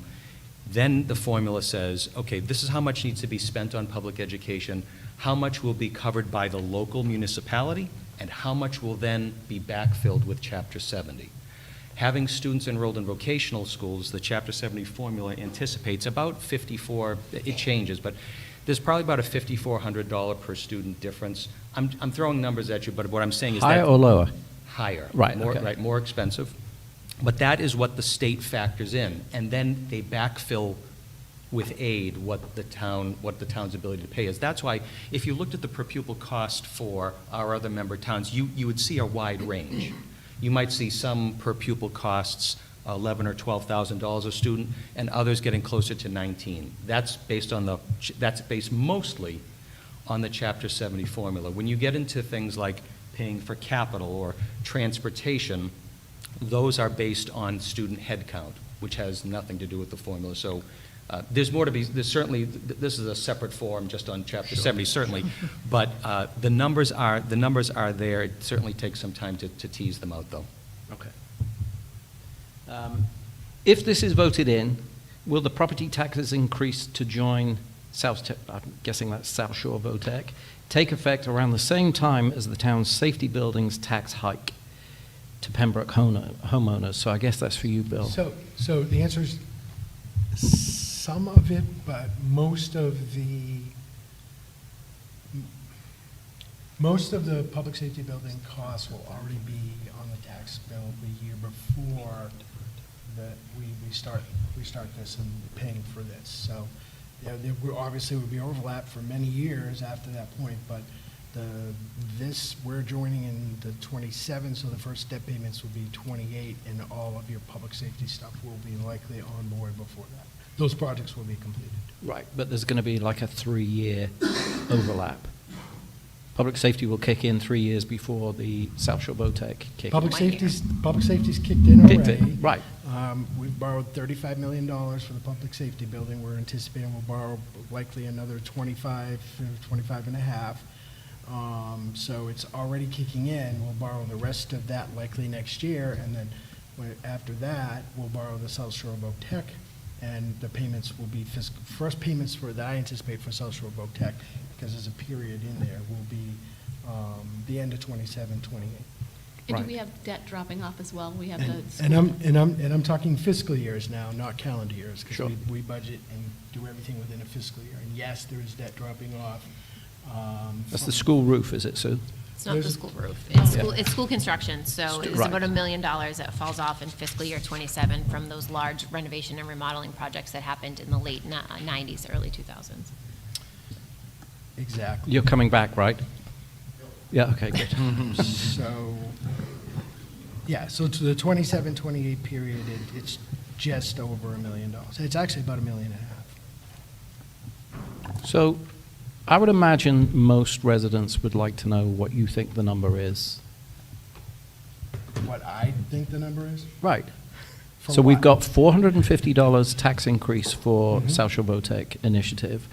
then the formula says, okay, this is how much needs to be spent on public education, how much will be covered by the local municipality, and how much will then be backfilled with Chapter 70. Having students enrolled in vocational schools, the Chapter 70 formula anticipates about it changes, but there's probably about a $5,400 per student difference. I'm throwing numbers at you, but what I'm saying is Higher or lower? Higher. Right, More, okay. right, more expensive. But that is what the state factors in, and then they backfill with aid what the town's ability to pay is. That's why if you looked at the per pupil cost for our other member towns, you would see a wide range. You might see some per pupil costs $11,000 or $12,000 a student, and others getting closer to $19,000. That's based mostly on the Chapter 70 formula. When you get into things like paying for capital or transportation, those are based on student headcount, which has nothing to do with the formula. So there's more to be. There's certainly, this is a separate form just on Chapter 70, certainly, but the numbers are there. It certainly takes some time to tease them out, though. Okay. If this is voted in, will the property taxes increase to join I'm guessing that's South Shore Votech, take effect around the same time as the town's safety buildings tax hike to Pembroke homeowners? So I guess that's for you, Bill. So the answer is some of it, but most of the public safety building costs will already be on the tax bill the year before that we start this and paying for this. So there obviously would be overlap for many years after that point, but we're joining in the 27, so the first step payments will be 28, and all of your public safety stuff will be likely on board before that. Those projects will be completed. Right, but there's going to be like a 3-year overlap. Public safety will kick in 3 years before the South Shore Votech kick in. Public safety's kicked in already. Kicked in, right. We've borrowed $35 million for the public safety building. We're anticipating we'll borrow likely another 25 and a half. So it's already kicking in. We'll borrow the rest of that likely next year, and then after that, we'll borrow the South Shore Votech, and the payments will be first payments that I anticipate for South Shore Votech, because there's a period in there, will be the end of 27, 28. And Right. do we have debt dropping off as well? We have the. And I'm talking fiscal years now, not calendar years, Sure. because we budget and do everything within a fiscal year. And yes, there is debt dropping off. That's the school roof, is it, Sue? It's not the There's- school roof. Yeah. It's school construction, so it's Right. about $1 million that falls off in fiscal year '27 from those large renovation and remodeling projects that happened in the late '90s, early 2000s. exactly. You're coming back, right? Yeah, okay, good. So, yeah, so to the 27-28 period, it's just over $1 million. It's actually about $1.5 million. So I would imagine most residents would like to know what you think the number is. What I think the number is? Right. For So we've what? got $450 tax increase for Mhm. South Shore Votech initiative.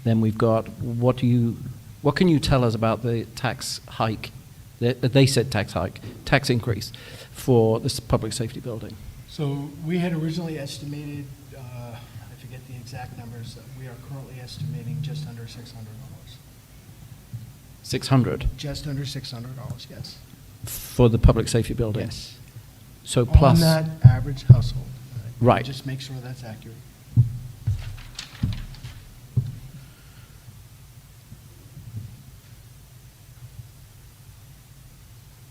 Then we've got, what can you tell us about the tax hike? They said tax hike, tax increase for this public safety building. So we had originally estimated, I forget the exact numbers, we are currently estimating just under $600. 600 Just under $600, yes. for the public safety building. Yes. So plus. On that average household. Right. Just make sure that's accurate.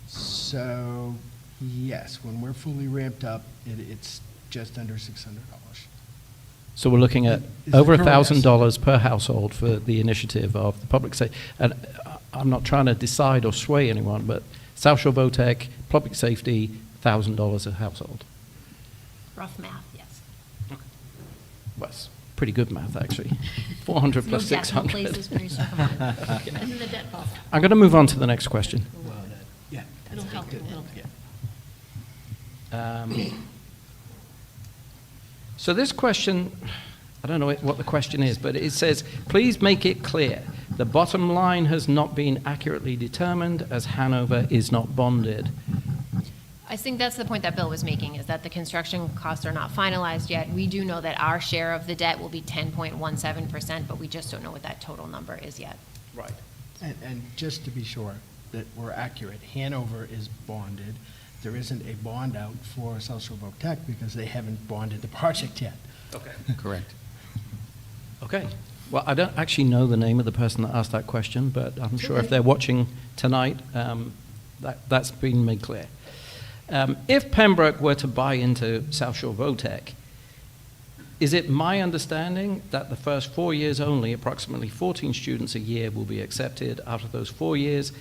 So, yes, when we're fully ramped up, it's just under $600. So we're looking at Is the over current $1,000 per household for the initiative of the public safety. And I'm not trying to decide or sway anyone, but South Shore Votech, public safety, $1,000 a household. Rough math, yes. Well, it's pretty good math, actually. 400 plus No decimal 600. places for your circumference. And then the debt buffer. I'm going to move on to the next question. Yeah. It'll help a little bit. So this question, I don't know what the question is, but it says, please make it clear, the bottom line has not been accurately determined as Hanover is not bonded. I think that's the point that Bill was making, is that the construction costs are not finalized yet. We do know that our share of the debt will be 10.17%, but we just don't know what that total number is yet. Right. And just to be sure that we're accurate, Hanover is bonded. There isn't a bond out for South Shore Votech because they haven't bonded the project yet. Okay. Correct. Okay. Well, I don't actually know the name of the person that asked that question, but I'm sure if they're watching tonight, that's been made clear. If Pembroke were to buy into South Shore Votech, is it my understanding that the first 4 years only, approximately 14 students a year will be accepted? Out of those 4 years,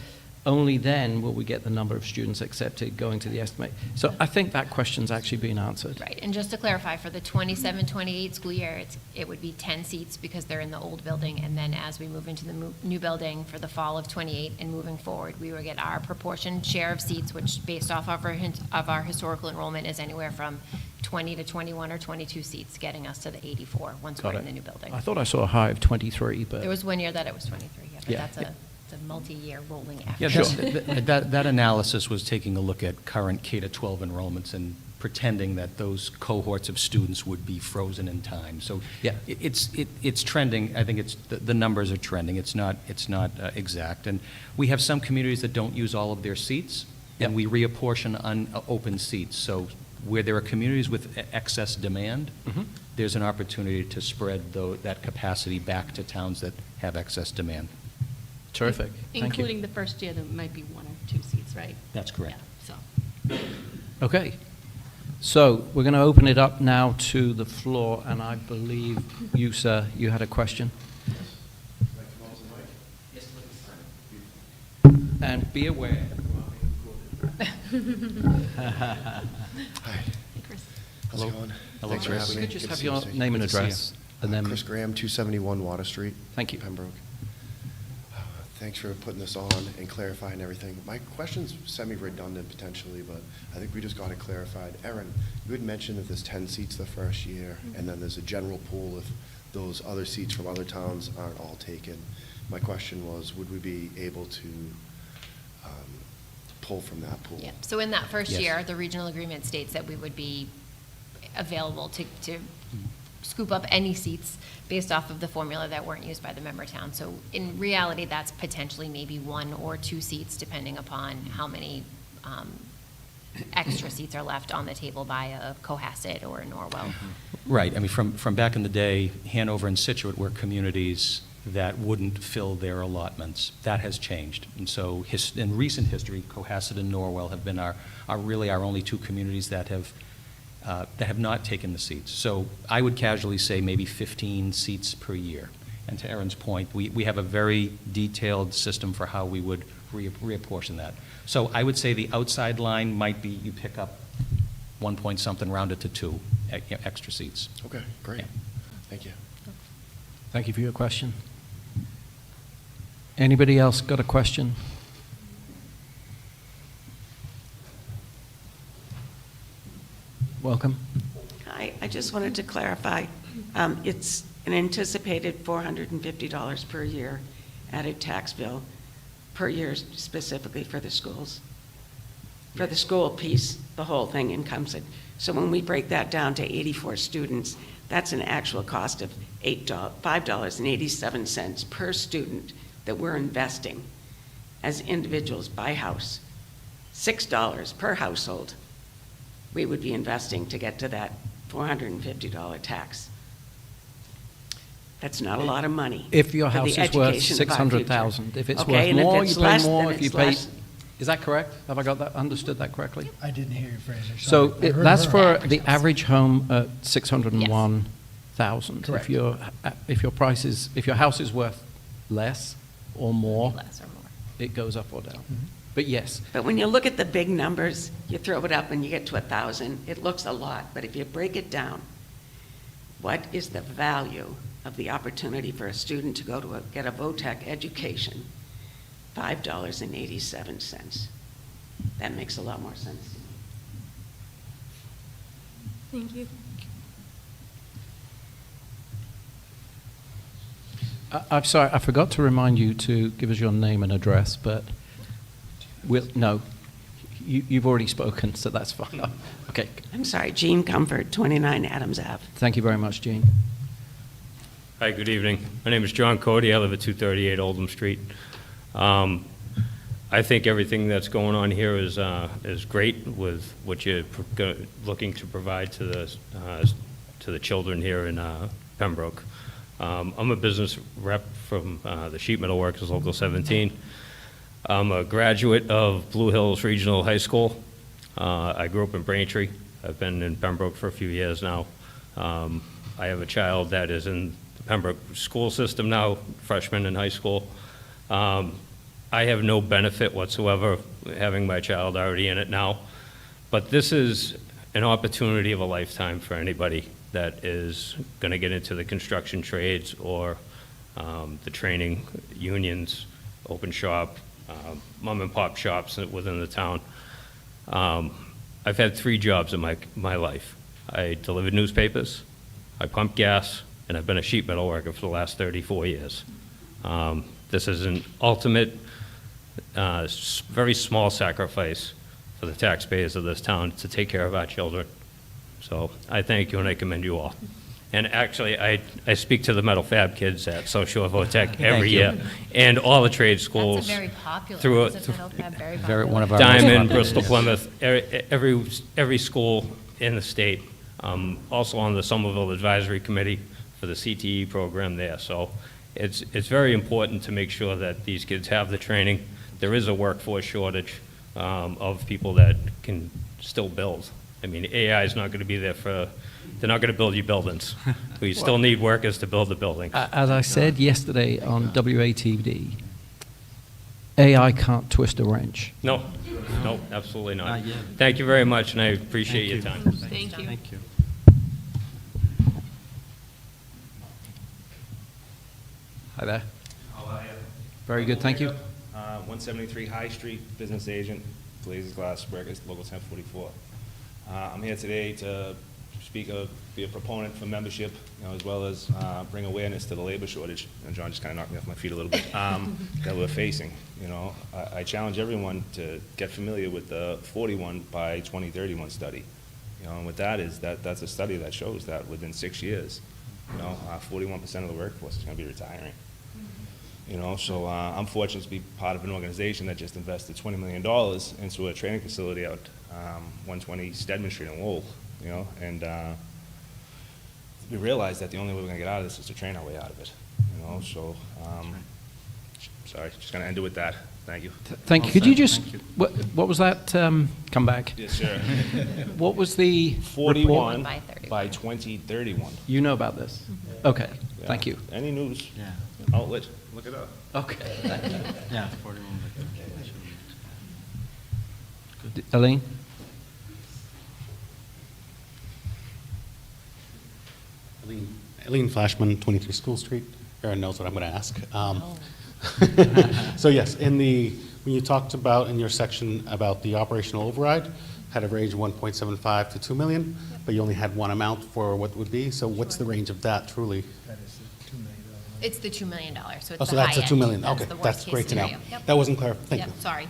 only then will we get the number of students accepted going to the estimate. So I think that question's actually been answered. Right, and just to clarify, for the 27-28 school year, it would be 10 seats because they're in the old building, and then as we move into the new building for the fall of 28 and moving forward, we would get our proportion share of seats, which based off of our historical enrollment is anywhere from 20 to 21 or 22 seats, getting us to the 84 once Got we're it. in the new building. I thought I saw a high of 23, but. There was 1 year that it was 23, yeah, but Yeah. that's a multi-year rolling effort. Yeah, that analysis was taking a look at current K-12 enrollments and pretending that those cohorts of students would be frozen in time. So Yeah. it's trending. I think the numbers are trending. It's not exact. And we have some communities that don't use all of their seats, and we reapportion open seats. So where there are communities with excess demand, there's an opportunity to spread that capacity back to towns that have excess demand. Terrific. Thank Including you. the first year, there might be 1 or 2 seats, right? That's correct. Yeah, so. Okay. So we're going to open it up now to the floor, and I believe you, sir, you had a question. And be aware. Hi. Chris. How's it going? Hello, Thanks for Chris. having We me. could just Good have to see you, your Steve. name and Good to see you. address, and then. Chris Graham, 271 Water Street. Thank you. Pembroke. Thanks for putting this on and clarifying everything. My question's semi-redundant potentially, but I think we just got it clarified. Erin, you had mentioned that there's 10 seats the first year, and then there's a general pool if those other seats from other towns aren't all taken. My question was, would we be able to pull from that pool? Yeah, so in that first Yes. year, the regional agreement states that we would be available to scoop up any seats based off of the formula that weren't used by the member town. So in reality, that's potentially maybe 1 or 2 seats, depending upon how many extra seats are left on the table by a Cohasset or a Norwell. Right. I mean, from back in the day, Hanover and Situate were communities that wouldn't fill their allotments. That has changed. And so in recent history, Cohasset and Norwell have been our only 2 communities that have not taken the seats. So I would casually say maybe 15 seats per year. And to Erin's point, we have a very detailed system for how we would reapportion that. So I would say the outside line might be you pick up 1 point something, rounded to 2 extra seats. Okay, great. Yeah. Thank you. Thank you for your question. Anybody else got a question? Welcome. Hi, I just wanted to clarify. It's an anticipated $450 per year added tax bill per year specifically for the schools. For the school piece, the whole thing encompasses. So when we break that down to 84 students, that's an actual cost of $5.87 per student that we're investing as individuals by house. $6 per household we would be investing to get to that $450 tax. That's not a lot of money. If your for the house is worth education of our $600,000, future. if it's Okay, worth and if more, it's you pay less, more. then If you it's pay, less. is that correct? Have I got that, understood that correctly? I didn't hear you, Fraser. So Sorry. I heard that's her. for the average home at 601,000. Correct. If your price is, if your house is worth less or more, Less or more. it goes up or down. But yes, But when you look at the big numbers, you throw it up and you get to 1,000, it looks a lot. But if you break it down, what is the value of the opportunity for a student to go to get a Votech education? $5.87. That makes a lot more sense to me. Thank you. I'm sorry, I forgot to remind you to give us your name and address, but no, you've already spoken, so that's fine. Okay, I'm sorry, Jean Comfort, 29 Adams Ave. thank you very much, Jean. Hi, good evening. My name is John Cody. I live at 238 Oldham Street. I think everything that's going on here is great with what you're looking to provide to the children here in Pembroke. I'm a business rep from the Sheet Metal Workers Local 17. I'm a graduate of Blue Hills Regional High School. I grew up in Braintree. I've been in Pembroke for a few years now. I have a child that is in the Pembroke school system now, freshman in high school. I have no benefit whatsoever having my child already in it now, but this is an opportunity of a lifetime for anybody that is going to get into the construction trades or the training unions, open shop, mom and pop shops within the town. I've had 3 jobs in my life. I delivered newspapers, I pumped gas, and I've been a sheet metal worker for the last 34 years. This is an ultimate, very small sacrifice for the taxpayers of this town to take care of our children. So I thank you and I commend you all. And actually, I speak to the metal fab kids at South Shore Votech every year, and all the trade schools. That's a very popular. through Isn't Metal Fab very Very, popular? one of our most Diamond, popular. Bristol, Plymouth, every school in the state. Also on the Somerville Advisory Committee for the CTE program there. So it's very important to make sure that these kids have the training. There is a workforce shortage of people that can still build. I mean, AI is not going to be there they're not going to build you buildings. We still need workers to build the buildings. As I said yesterday on WATD, AI can't twist a wrench. No, absolutely not. Not yet. Thank you very much, and I appreciate your time. Thank you. Thank you. Hi there. How are you? Very good, thank you. 173 High Street, business agent, Glazes Glass Breakers, local 1044. I'm here today to be a proponent for membership, as well as bring awareness to the labor shortage. And John just kind of knocked me off my feet a little bit, that we're facing. I challenge everyone to get familiar with the 41 by 2031 study. And what that is, that's a study that shows that within 6 years, 41% of the workforce is going to be retiring. So I'm fortunate to be part of an organization that just invested $20 million into a training facility out 120 Stedman Street in Lowell, and we realized that the only way we're going to get out of this is to train our way out of it, so sorry, just going to end it with that. Thank you. Thank you. Could you just, what was that, come back? Yes, sir. What was the 41 by 31. by 2031. You know about this? Okay. Yeah. Thank you. Any news Yeah. outlet, look it up. Okay. Yeah, 41. Elaine? Eileen Flashman, 23 School Street. Erin knows what I'm going to ask. So yes, when you talked about in your section about the operational override, had a range of 1.75 to 2 million, but you only had one amount for what would be. So what's the range of that truly? It's the $2 million, so it's Oh, so the that's high the 2 end. million. That's Okay, the worst that's case great to know. scenario. Yep. That wasn't clear. Thank Yep, you. sorry.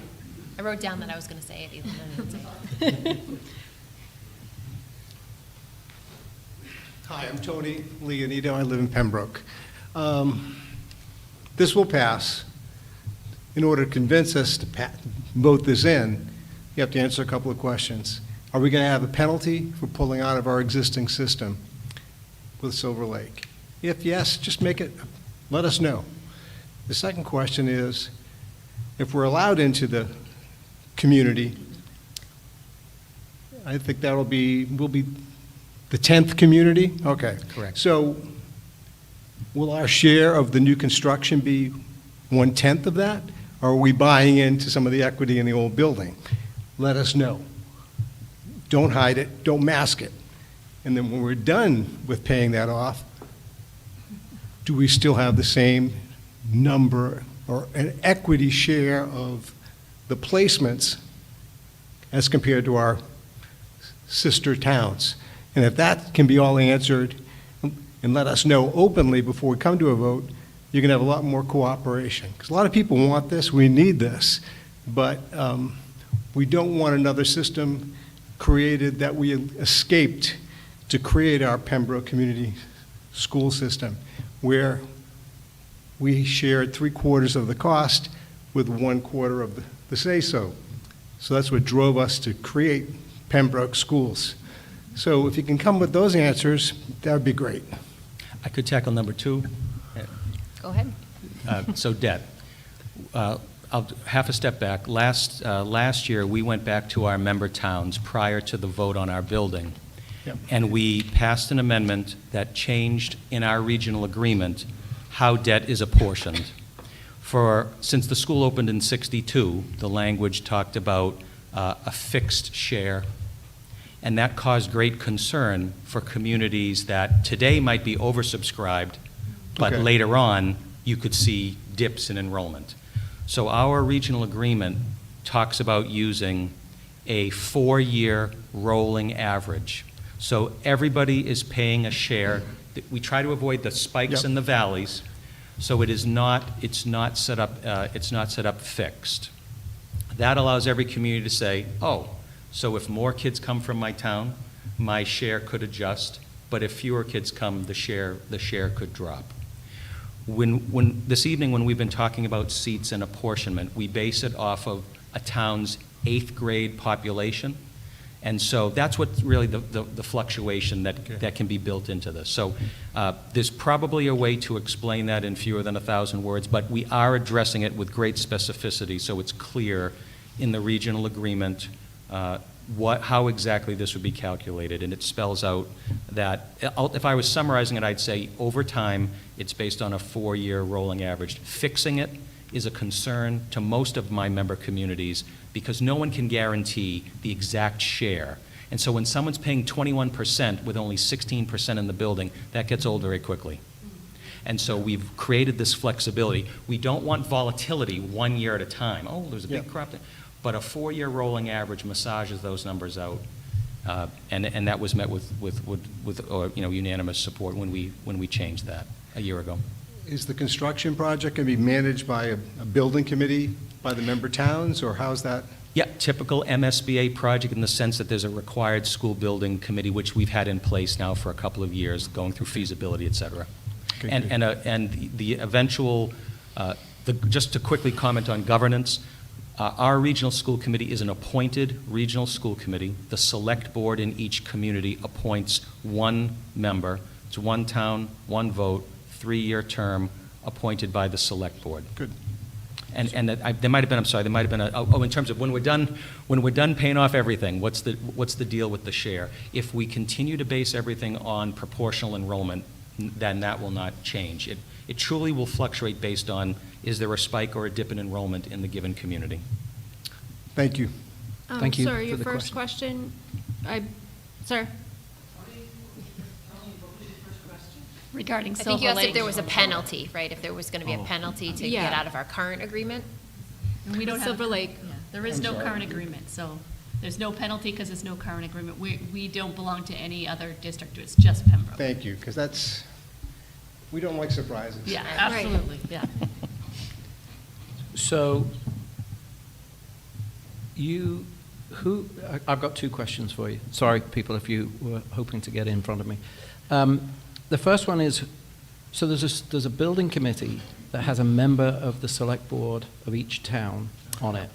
I wrote down that I was going to say it either. Hi, I'm Tony Leonito. I live in Pembroke. This will pass. In order to convince us to vote this in, you have to answer a couple of questions. Are we going to have a penalty for pulling out of our existing system with Silver Lake? If yes, just let us know. The second question is, if we're allowed into the community, I think we'll be the 10th community? Okay. Correct. So will our share of the new construction be 1/10 of that? Or are we buying into some of the equity in the old building? Let us know. Don't hide it, don't mask it. And then when we're done with paying that off, do we still have the same number or an equity share of the placements as compared to our sister towns? And if that can be all answered and let us know openly before we come to a vote, you're going to have a lot more cooperation. Because a lot of people want this, we need this, but we don't want another system created that we escaped to create our Pembroke Community School System, where we shared 3/4 of the cost with 1/4 of the say-so. So that's what drove us to create Pembroke Schools. So if you can come with those answers, that would be great. I could tackle number 2. Go ahead. So debt. I'll half a step back. Last year, we went back to our member towns prior to the vote on our building, Yep. and we passed an amendment that changed in our regional agreement how debt is apportioned. Since the school opened in '62, the language talked about a fixed share, and that caused great concern for communities that today might be oversubscribed, but Okay. later on, you could see dips in enrollment. So our regional agreement talks about using a 4-year rolling average. So everybody is paying a share. We try to avoid the spikes Yep. and the valleys, so it's not set up fixed. That allows every community to say, oh, so if more kids come from my town, my share could adjust, but if fewer kids come, the share could drop. When this evening, when we've been talking about seats and apportionment, we base it off of a town's 8th grade population. And so that's what really the fluctuation that can be built into this. So there's probably a way to explain that in fewer than 1,000 words, but we are addressing it with great specificity so it's clear in the regional agreement how exactly this would be calculated. And it spells out that, if I was summarizing it, I'd say over time, it's based on a 4-year rolling average. Fixing it is a concern to most of my member communities because no one can guarantee the exact share. And so when someone's paying 21% with only 16% in the building, that gets old very quickly. And so we've created this flexibility. We don't want volatility 1 year at a time. Oh, there's a big crop there. But a 4-year rolling average massages those numbers out, and that was met with unanimous support when we changed that a year ago. Is the construction project going to be managed by a building committee by the member towns, or how's that? Yeah, typical MSBA project in the sense that there's a required school building committee, which we've had in place now for a couple of years, going through feasibility, et cetera. Okay, And the eventual, just to quickly comment on governance, our regional school committee is an appointed regional school committee. The select board in each community appoints one member. It's one town, one vote, 3-year term, appointed by the select board. Good. And there might have been, in terms of when we're done paying off everything, what's the deal with the share? If we continue to base everything on proportional enrollment, then that will not change. It truly will fluctuate based on, is there a spike or a dip in enrollment in the given community? Thank you. Thank you Sorry, for your the first question, sir? Regarding I think Silver you asked if Lake. there was a penalty, right? If there was going to be a penalty to Yeah. get out of our current agreement? And we don't have, Silver Lake. yeah, there is no current agreement, so there's no penalty because there's no current agreement. We don't belong to any other district, it's just Pembroke. Thank you, because that's, we don't like surprises. Yeah, Right. absolutely, yeah. So, I've got two questions for you. Sorry, people, if you were hoping to get in front of me. The first one is, so there's a building committee that has a member of the select board of each town on it.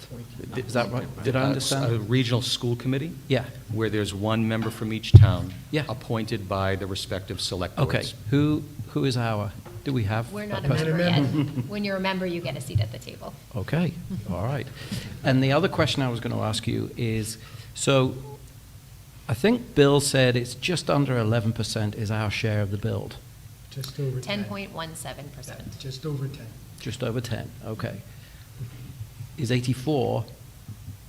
Is that right? Did I A understand? regional school committee? Yeah. Where there's one member from each town. Yeah. Appointed by the respective select boards. Okay, who is our, do we have? We're not a person? member yet. When you're a member, you get a seat at the table. Okay, all right. And the other question I was going to ask you is, so I think Bill said it's just under 11% is our share of the build. Just over 10.17%. Just over 10. Just over 10, okay. Is 84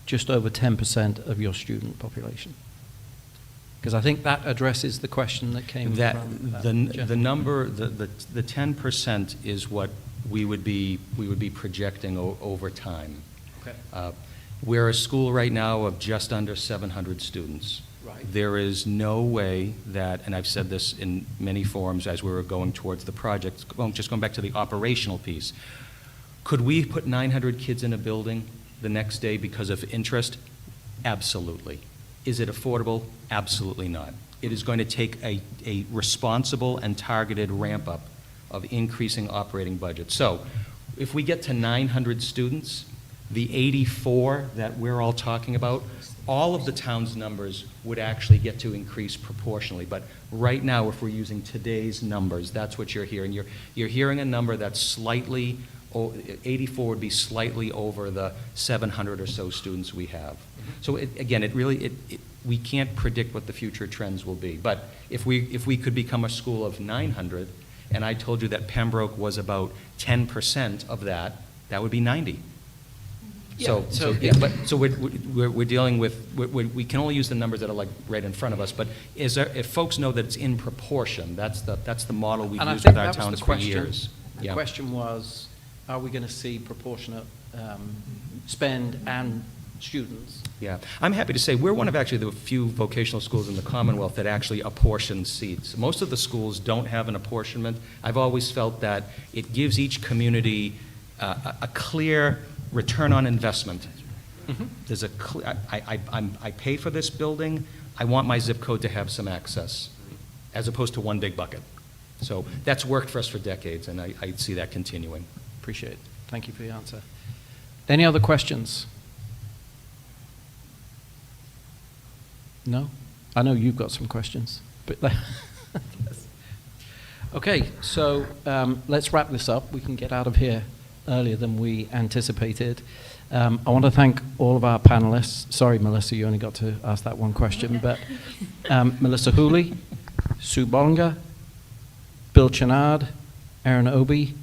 just over 10% of your student population? Because I think that addresses the question that came from The gentleman. number, the 10% is what we would be projecting over time. Okay. We're a school right now of just under 700 students. Right. There is no way that, and I've said this in many forums as we were going towards the project, just going back to the operational piece, could we put 900 kids in a building the next day because of interest? Absolutely. Is it affordable? Absolutely not. It is going to take a responsible and targeted ramp-up of increasing operating budget. So if we get to 900 students, the 84 that we're all talking about, all of the town's numbers would actually get to increase proportionally. But right now, if we're using today's numbers, that's what you're hearing. You're hearing a number that's slightly, 84 would be slightly over the 700 or so students we have. So again, we can't predict what the future trends will be. But if we could become a school of 900, and I told you that Pembroke was about 10% of that, that would be 90. So we're dealing with, we can only use the numbers that are like right in front of us, but if folks know that it's in proportion, that's the model we've used with our towns for years. The question was, are we going to see proportionate spend and students? Yeah, I'm happy to say we're one of actually the few vocational schools in the Commonwealth that actually apportion seats. Most of the schools don't have an apportionment. I've always felt that it gives each community a clear return on investment. Mm-hmm. There's I pay for this building, I want my zip code to have some access, as opposed to one big bucket. So that's worked for us for decades, and I see that continuing. Appreciate it. Thank you for the answer. Any other questions? No? I know you've got some questions. But okay, so let's wrap this up. We can get out of here earlier than we anticipated. I want to thank all of our panelists. Sorry, Melissa, you only got to ask that one question. But Melissa Hooley, Sue Bollinger, Bill Chenard, Aaron Obi,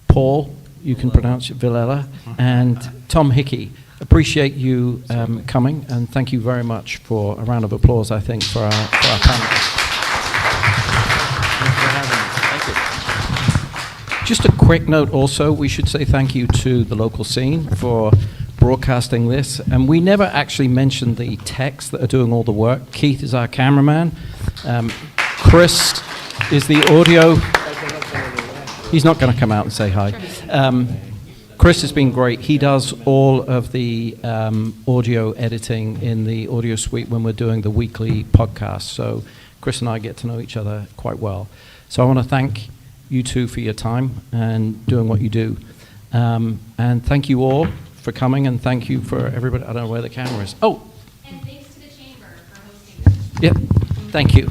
Paul, you can pronounce it, Villela, and Tom Hickey. Appreciate you coming, and thank you very much for a round of applause, I think, for our panelists. Thanks for having me. Thank you. Just a quick note also, we should say thank you to the local scene for broadcasting this. And we never actually mentioned the techs that are doing all the work. Keith is our cameraman. Chris is the audio. He's not going to come out and say hi. Chris has been great. He does all of the audio editing in the audio suite when we're doing the weekly podcast. So Chris and I get to know each other quite well. So I want to thank you two for your time and doing what you do. And thank you all for coming, and thank you for everybody. I don't know where the camera is. Oh! And thanks to the chamber for hosting this. Yep. Thank you.